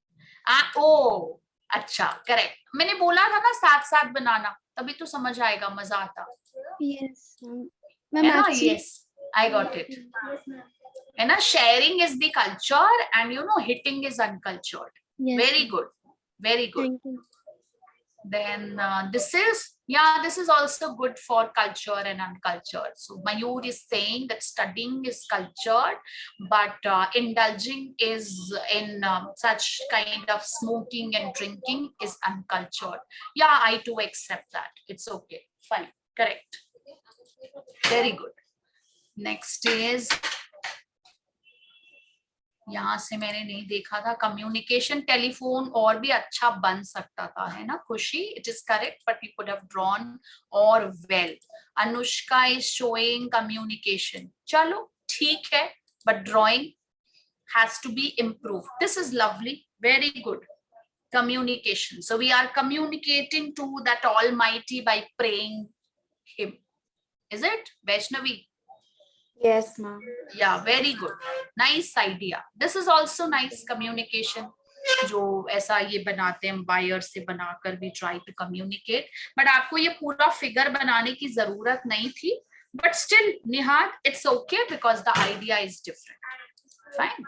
Oh, अच्छा, करेक्ट. मैंने बोला था ना साथ साथ बनाना, तभी तो समझ आएगा, मजा आता. Yes ma'am. Yes, I got it. है ना, sharing is the culture and hitting is uncultured. Yes. Very good. Very good. Thank you. Then this is Yeah, this is also good for culture and uncultured. So Mayur is saying that studying is cultured, but indulging is in such kind of smoking and drinking is uncultured. Yeah, I too accept that. It's okay. Fine. Correct. Very good. Next is, यहाँ से मैंने नहीं देखा था, communication telephone और भी अच्छा बन सकता था, है ना Khushi? It is correct, but you could have drawn और well. Anushka is showing communication. चलो ठीक है, but drawing has to be improve. This is lovely, very good. Communication. So we are communicating to that Almighty by praying Him. Is it, Vaishnavi? Yes, ma'am. Yeah, very good. Nice idea. This is also nice communication. जो ऐसा ये बनाते हैं wire से बनाकर भी try to communicate. But आपको ये पूरा फिगर बनाने की जरूरत नहीं थी, but still Nihad it's okay because the idea is different. Fine.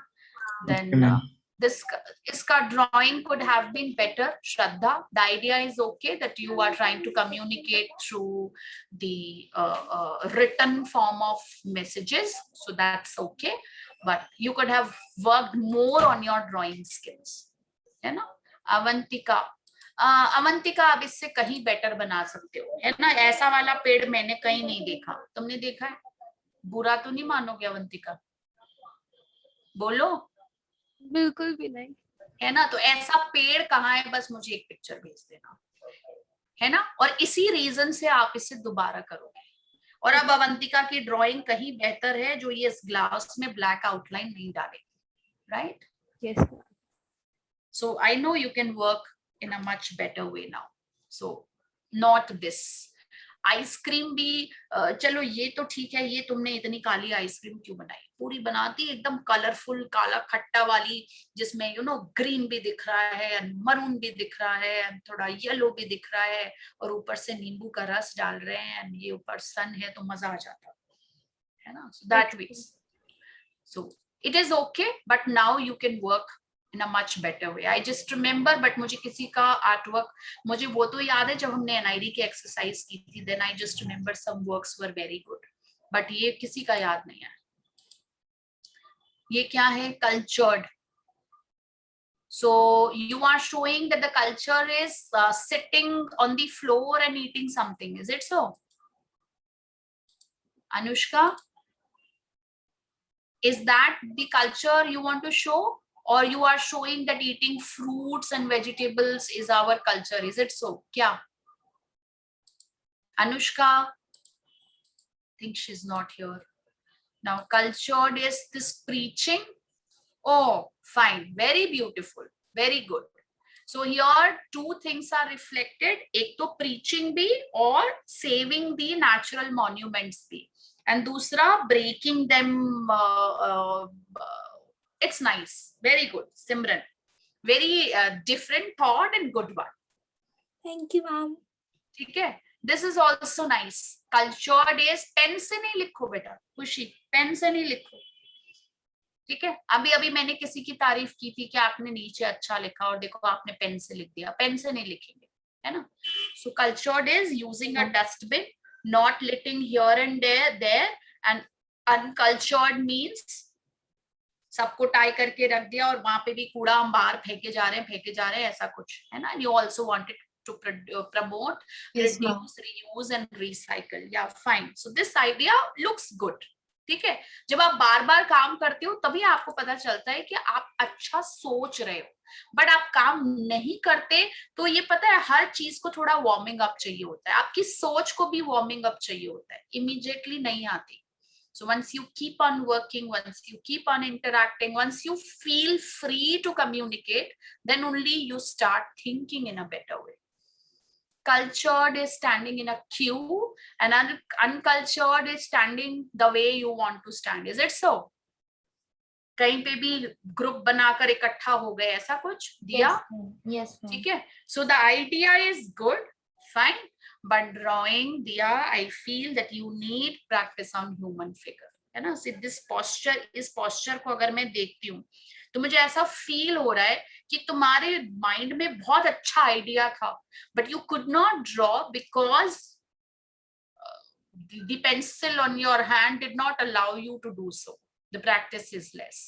Then this iska drawing could have been better. Shraddha, the idea is okay that you are trying to communicate through the written form of messages, so that's okay, but you could have worked more on your drawing skills, है ना? अवंतिका, अवंतिका आप इससे कहीं better बना सकते हो, है ना? ऐसा वाला पेड़ मैंने कहीं नहीं देखा, तुमने देखा है? बुरा तो नहीं मानोगे अवंतिका? बोलो. बिल्कुल भी नहीं. है ना? तो ऐसा पेड़ कहाँ है, बस मुझे एक पिक्चर भेज देना, है ना? और इसी रीजन से आप इसे दोबारा करोगे. और अब अवंतिका की ड्राइंग कहीं बेहतर है जो ये इस ग्लास में ब्लैक आउटलाइन नहीं डालेगी, right? Yes. So I know you can work in a much better way now. So not this. Ice cream भी चलो ये तो ठीक है, ये तुमने इतनी काली आइसक्रीम क्यों बनाई? पूरी बनाती एकदम कलरफुल काला खट्टा वाली, जिसमें यू नो ग्रीन भी दिख रहा है, मरून भी दिख रहा है, थोड़ा येलो भी दिख रहा है, और ऊपर से नींबू का रस डाल रहे हैं, ये ऊपर सन है तो मजा आ जाता है ना? So that way. So it is okay, but now you can work in a much better way. I just remember, but मुझे किसी का artwork, मुझे वो तो याद है जब हमने NID की एक्सरसाइज की थी, then I just remember some works were very good, but ये किसी का याद नहीं है. ये क्या है? Cultured. So you are showing that the culture is sitting on the floor and eating something. Is it so? Anushka, is that the culture you want to show? Or you are showing that eating fruits and vegetables is our culture? Is it so? Kya? Anushka, I think she's not here. Now, cultured is this preaching. Oh, fine. Very beautiful. Very good. So here two things are reflected. एक तो preaching भी और saving the natural monuments भी. And दूसरा breaking them. It's nice. Very good, Simran. Very different thought and good one. Thank you, ma'am. ठीक है? This is also nice. Cultured is pen से नहीं लिखो बेटा, खुशी पेन से नहीं लिखो, ठीक है? अभी अभी मैंने किसी की तारीफ की थी कि आपने नीचे अच्छा लिखा, और देखो आपने पेन से लिख दिया. पेन से नहीं लिखेंगे, है ना? So cultured is using a dustbin, not litting here and there, and uncultured means सबको टाई करके रख दिया और वहां पे भी कूड़ा हम बाहर फेंके जा रहे हैं, ऐसा कुछ है ना? You also wanted to promote, Yes, ma'am. reduce, reuse and recycle. Yeah, fine. So this idea looks good. ठीक है? जब आप बार बार काम करते हो तभी आपको पता चलता है कि आप अच्छा सोच रहे हो, बट आप काम नहीं करते तो ये पता है हर चीज को थोड़ा वार्मिंग अप चाहिए होता है, आपकी सोच को भी वार्मिंग अप चाहिए होता है, इमीडिएटली नहीं आती. So once you keep on working, once you keep on interacting, once you feel free to communicate, then only you start thinking in a better way. Cultured is standing in a queue, and uncultured is standing the way you want to stand. Is it so? कहीं पे भी group बनाकर इकट्ठा हो गए, ऐसा कुछ दिया? Yes, ma'am. ठीक है? So the idea is good, fine. But drawing, Diya, I feel that you need practice on human figure, है ना? So this posture, इस posture को अगर मैं देखती हूँ तो मुझे ऐसा फील हो रहा है कि तुम्हारे माइंड में बहुत अच्छा आइडिया था, but you could not draw because the pencil on your hand did not allow you to do so. The practice is less.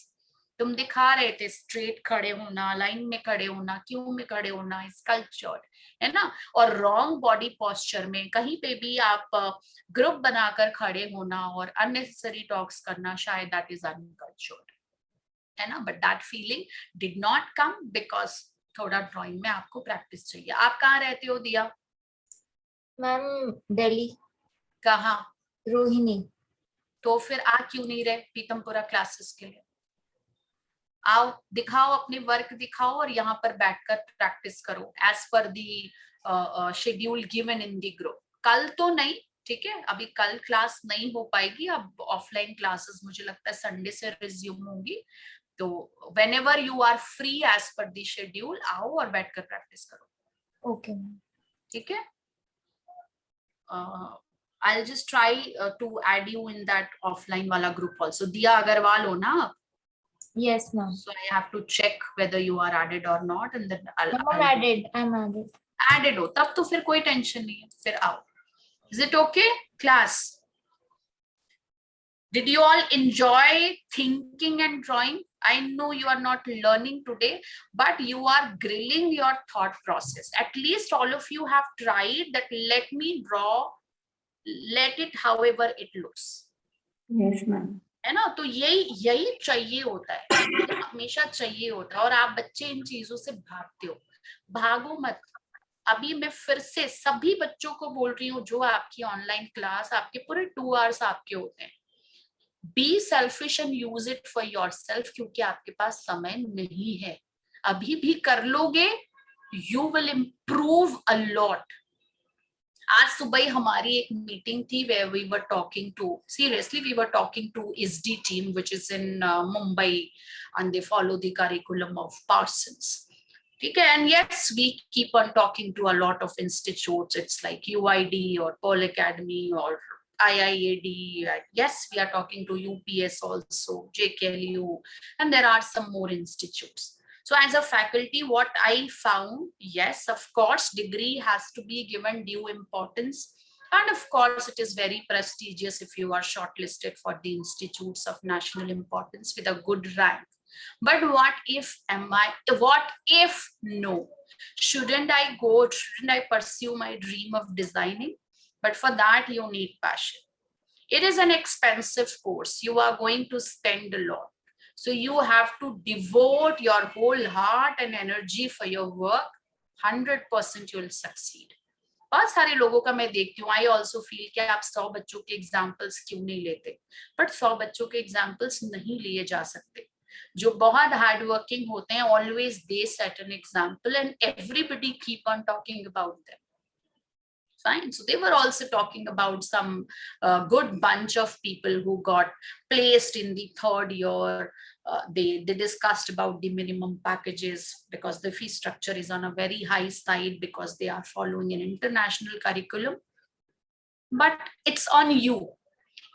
तुम दिखा रहे थे स्ट्रेट खड़े होना, लाइन में खड़े होना, क्यों में खड़े होना, स्कल्पचर है ना, और रॉन्ग बॉडी पोस्चर में कहीं पे भी आप ग्रुप बनाकर खड़े होना और अननेसेसरी टॉक्स करना, शायद दैट इज अनकल्चर्ड, है ना. But that feeling did not come because थोड़ा ड्राइंग में आपको प्रैक्टिस चाहिए. आप कहाँ रहते हो दिया? मैम दिल्ली. कहाँ? रोहिणी. तो फिर आ क्यों नहीं रहे पीतमपुरा क्लासेस के लिए? आओ, दिखाओ, अपने वर्क दिखाओ और यहाँ पर बैठकर प्रैक्टिस करो as per the schedule given in the group. कल तो नहीं, ठीक है, अभी कल क्लास नहीं हो पाएगी. अब ऑफलाइन क्लासेस मुझे लगता है संडे से रिज्यूम होंगी. तो whenever you are free as per the schedule आओ और बैठकर प्रैक्टिस करो. ओके. ठीक है. I'll just try to add you in that offline wala group also. Diya Agarwal ho na? Yes ma'am. So I have to check whether you are added or not, and then I'm added. I'm added. Added ho, tab to fir koi tension nahi hai, fir aao. Is it okay class? Did you all enjoy thinking and drawing? I know you are not learning today, but you are grilling your thought process. At least all of you have tried that. Let me draw, let it however it looks. Yes ma'am. है ना. तो यही चाहिए होता है, हमेशा चाहिए होता है. और आप बच्चे इन चीजों से भागते हो. भागो मत. अभी मैं फिर से सभी बच्चों को बोल रही हूँ जो आपकी ऑनलाइन क्लास, आपके पूरे 2 आवर्स आपके होते हैं. Be selfish and use it for yourself, क्योंकि आपके पास समय नहीं है. अभी भी कर लोगे, you will improve a lot. आज सुबह हमारी एक मीटिंग थी where we were talking to, seriously we were talking to ISD team which is in Mumbai, and they follow the curriculum of Parsons. Okay, and yes, we keep on talking to a lot of institutes. It's like UID or Pearl Academy or IIAD. Yes, we are talking to UPS also, JKLU, and there are some more institutes. So as a faculty, what I found, yes, of course, degree has to be given due importance. And of course, it is very prestigious if you are shortlisted for the institutes of national importance with a good rank. But what if no? Shouldn't I pursue my dream of designing? But for that, you need passion. It is an expensive course. You are going to spend a lot. So you have to devote your whole heart and energy for your work. 100% you will succeed. बहुत सारे लोगों का मैं देखती हूँ. I also feel कि आप 100 बच्चों के एग्जाम्पल्स क्यों नहीं लेते? बट 100 बच्चों के एग्जाम्पल्स नहीं लिए जा सकते. जो बहुत हार्ड वर्किंग होते हैं, always they set an example and everybody keep on talking about them. Fine. So they were also talking about some good bunch of people who got placed in the 3rd year. They discussed about the minimum packages because the fee structure is on a very high side because they are following an international curriculum. But it's on you.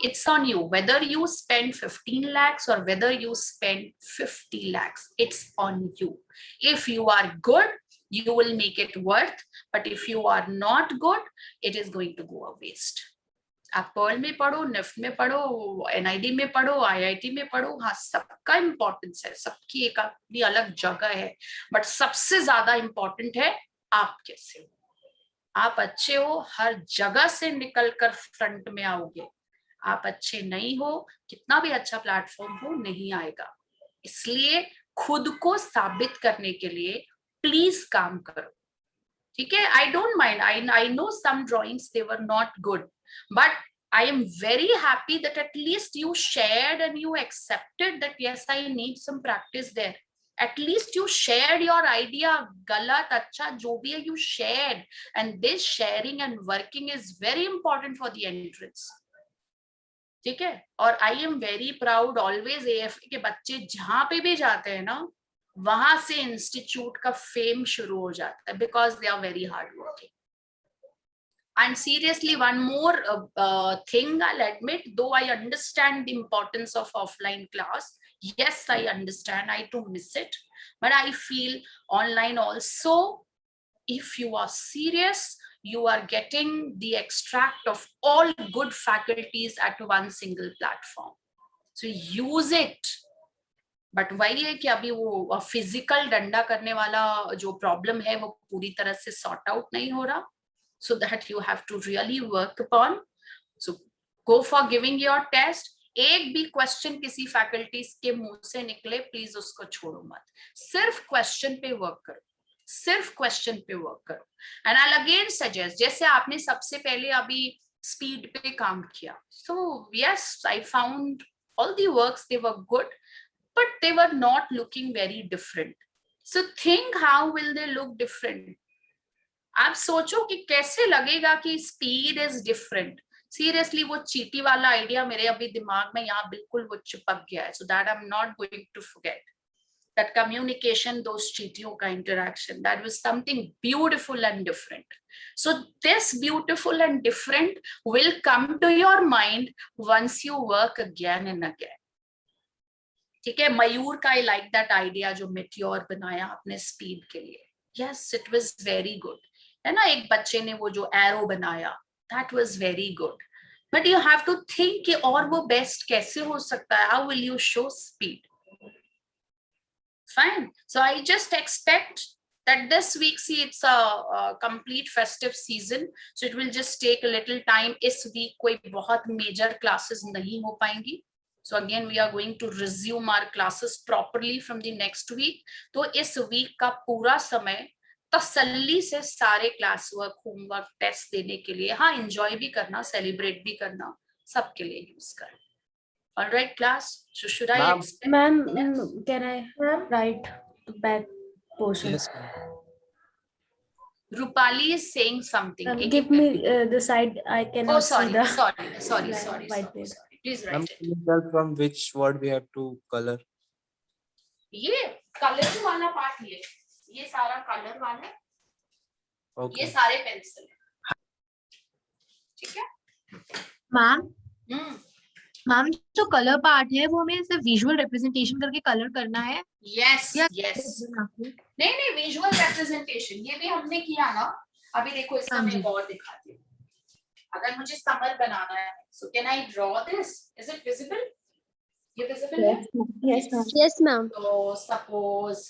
It's on you whether you spend 15 lakhs or whether you spend 50 lakhs. It's on you. If you are good, you will make it worth, but if you are not good, it is going to go a waste. आप Perl में पढ़ो, NIFT में पढ़ो, NID में पढ़ो, IIT में पढ़ो, हाँ सबका इम्पोर्टेंस है, सबकी एक अपनी अलग जगह है, बट सबसे ज्यादा इम्पोर्टेंट है आप कैसे हो. आप अच्छे हो, हर जगह से निकलकर फ्रंट में आओगे. आप अच्छे नहीं हो, कितना भी अच्छा प्लेटफॉर्म हो, नहीं आएगा. इसलिए खुद को साबित करने के लिए प्लीज काम करो. ठीक है. I don't mind. I know some drawings they were not good, but I am very happy that at least you shared and you accepted that yes, I need some practice there. At least you shared your idea. Galat, acha, jo bhi hai, you shared, and this sharing and working is very important for the entrance. ठीक है. और I am very proud always AFA के बच्चे जहां पे भी जाते हैं ना, वहां से इंस्टीट्यूट का फेम शुरू हो जाता है because they are very hard working. And seriously, one more thing I'll admit, though I understand the importance of offline class, Yes, I understand, I too miss it, but I feel online also, if you are serious, you are getting the extract of all good faculties at one single platform, so use it. But वही है कि अभी वो physical डंडा करने वाला जो problem है वो पूरी तरह से सॉर्ट आउट नहीं हो रहा, so that you have to really work upon. So go for giving your test. एक भी क्वेश्चन किसी फैकल्टीज के मुंह से निकले प्लीज उसको छोड़ो मत, सिर्फ क्वेश्चन पे वर्क करो, सिर्फ क्वेश्चन पे वर्क करो. एंड आई अगेन सजेस्ट, जैसे आपने सबसे पहले अभी स्पीड पे काम किया, so yes I found all the works, they were good, but they were not looking very different. So think how will they look different. आप सोचो कि कैसे लगेगा कि स्पीड इज डिफरेंट. सीरियसली वो चीटी वाला आइडिया मेरे अभी दिमाग में यहाँ बिल्कुल वो चिपक गया है, so that I am not going to forget that communication, those चीटियों का interaction, that was something beautiful and different. So this beautiful and different will come to your mind once you work again and again. ठीक है, मयूर का I like that idea जो meteor बनाया आपने speed के लिए. Yes, it was very good. है ना, एक बच्चे ने वो जो एरो बनाया, that was very good. But you have to think कि और वो बेस्ट कैसे हो सकता है. How will you show speed? Fine. So I just expect that this week, see, it's a complete festive season, so it will just take a little time. इस week कोई बहुत major classes नहीं हो पाएंगी. So again, we are going to resume our classes properly from the next week. तो इस week का पूरा समय तसल्ली से सारे class work, homework, test देने के लिए, हाँ enjoy भी करना, celebrate भी करना, सबके लिए use करना. All right, class. So should I expect? Ma'am, Yes. can I write the back portion? Yes, ma'am. Rupali is saying something. Give me the side. I cannot Oh, sorry, see the sorry. white page. Please Ma'am, write it. can you tell from which word we have to color? ये colour वाला part, ये सारा colour वाला, Okay. ये सारे pencil, ठीक है. Ma'am हम्म. Ma'am जो कलर पार्ट है वो हमें सिर्फ विजुअल रिप्रेजेंटेशन करके कलर करना है. यस या यस. नहीं विजुअल रिप्रेजेंटेशन ये भी हमने किया ना. अभी देखो इसका मैं और दिखाती हूँ. अगर मुझे समर बनाना है, so can I draw this? Is it visible? ये visible है? Yes, ma'am. Yes, ma'am. So suppose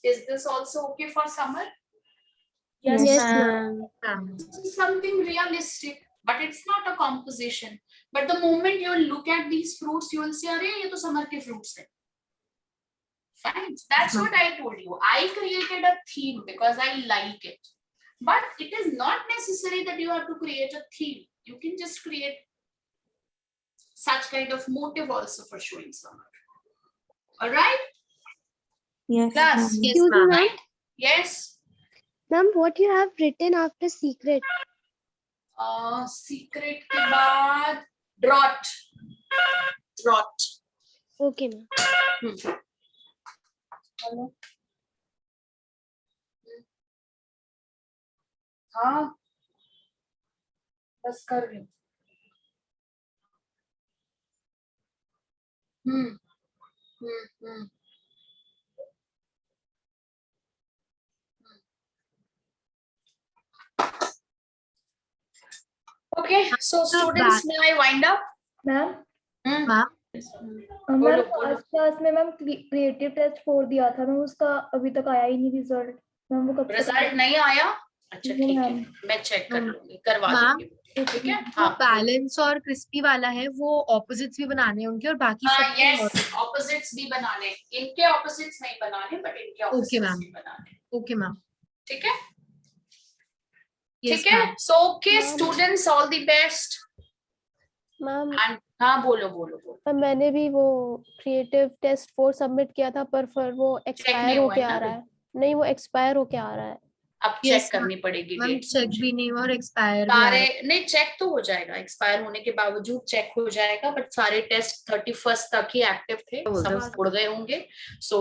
is this also okay for summer? Yes, Yes, ma'am. Something realistic, but it's not a composition. But the moment you look at these fruits, you will say, "Arey, ये तो summer के fruits हैं." Fine. That's what I told you. I created a theme because I like it. But it is not necessary that you have to create a theme. You can just create such kind of motive also for showing summer. All right? Yes. Class. ma'am. Yes, Excuse me, ma'am. Yes. Ma'am, what you have written after secret? Secret के बाद drought. Drought. Okay, ma'am. Hello. हाँ. बस कर रही हूँ. हम्म Okay, so students, may I wind up? Ma'am ma'am ma'am बोलो, first class में ma'am creative test 4 दिया था मैम, उसका अभी तक आया ही नहीं रिजल्ट मैम, वो कब तक रिजल्ट नहीं आया? अच्छा नहीं, ठीक है, मैम। मैं चेक कर लूंगी, करवा मैम, दूंगी, ठीक है। जो हाँ बैलेंस और क्रिस्पी वाला है वो ऑपोजिट्स भी बनाने हैं उनके, और बाकी हाँ, सब यस, ऑपोजिट्स भी बनाने, इनके ऑपोजिट्स नहीं बनाने, बट इनके ओके ऑपोजिट्स मैम, भी बनाने, ओके मैम, ठीक है। यस ठीक है, ma'am. So okay students, all the best. Ma'am हाँ बोलो बोलो बोलो। मैंने भी वो क्रिएटिव टेस्ट 4 सबमिट किया था, पर फिर वो नहीं एक्सपायर हुआ होके है आ ना रहा है। नहीं, वो एक्सपायर होके आ रहा है। अब Yes, चेक करनी पड़ेगी मैम डेट्स चेक मुझे। भी नहीं हुआ और एक्सपायर भी आ सारे रहा है। नहीं, चेक तो हो जाएगा, एक्सपायर होने के बावजूद चेक हो जाएगा, बट सारे टेस्ट 31st तक ही एक्टिव थे, सब उड़ गए होंगे, so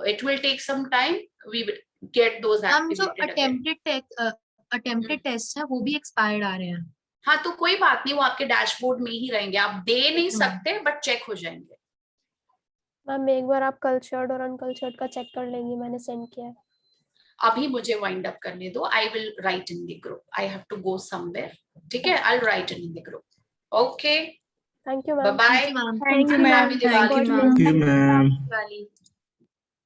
it will take some time, we will get those ma'am जो एक्टिवेटेड। अटेम्प्टेड टेस्ट है वो भी एक्सपायर्ड आ रहे हैं। हाँ तो कोई बात नहीं, वो आपके डैशबोर्ड में ही रहेंगे, आप दे नहीं सकते बट चेक हो जाएंगे। मैम एक बार आप कल्चर्ड और अनकल्चर्ड का चेक कर लेंगी, मैंने सेंड किया है। अभी मुझे वाइंड अप करने दो, I will write in the group, I have to go somewhere, ठीक है, I will write in the group, okay, thank you bye ma'am. Bye, ma'am Thank you, ma'am. Happy Diwali. Thank you, ma'am. Diwali.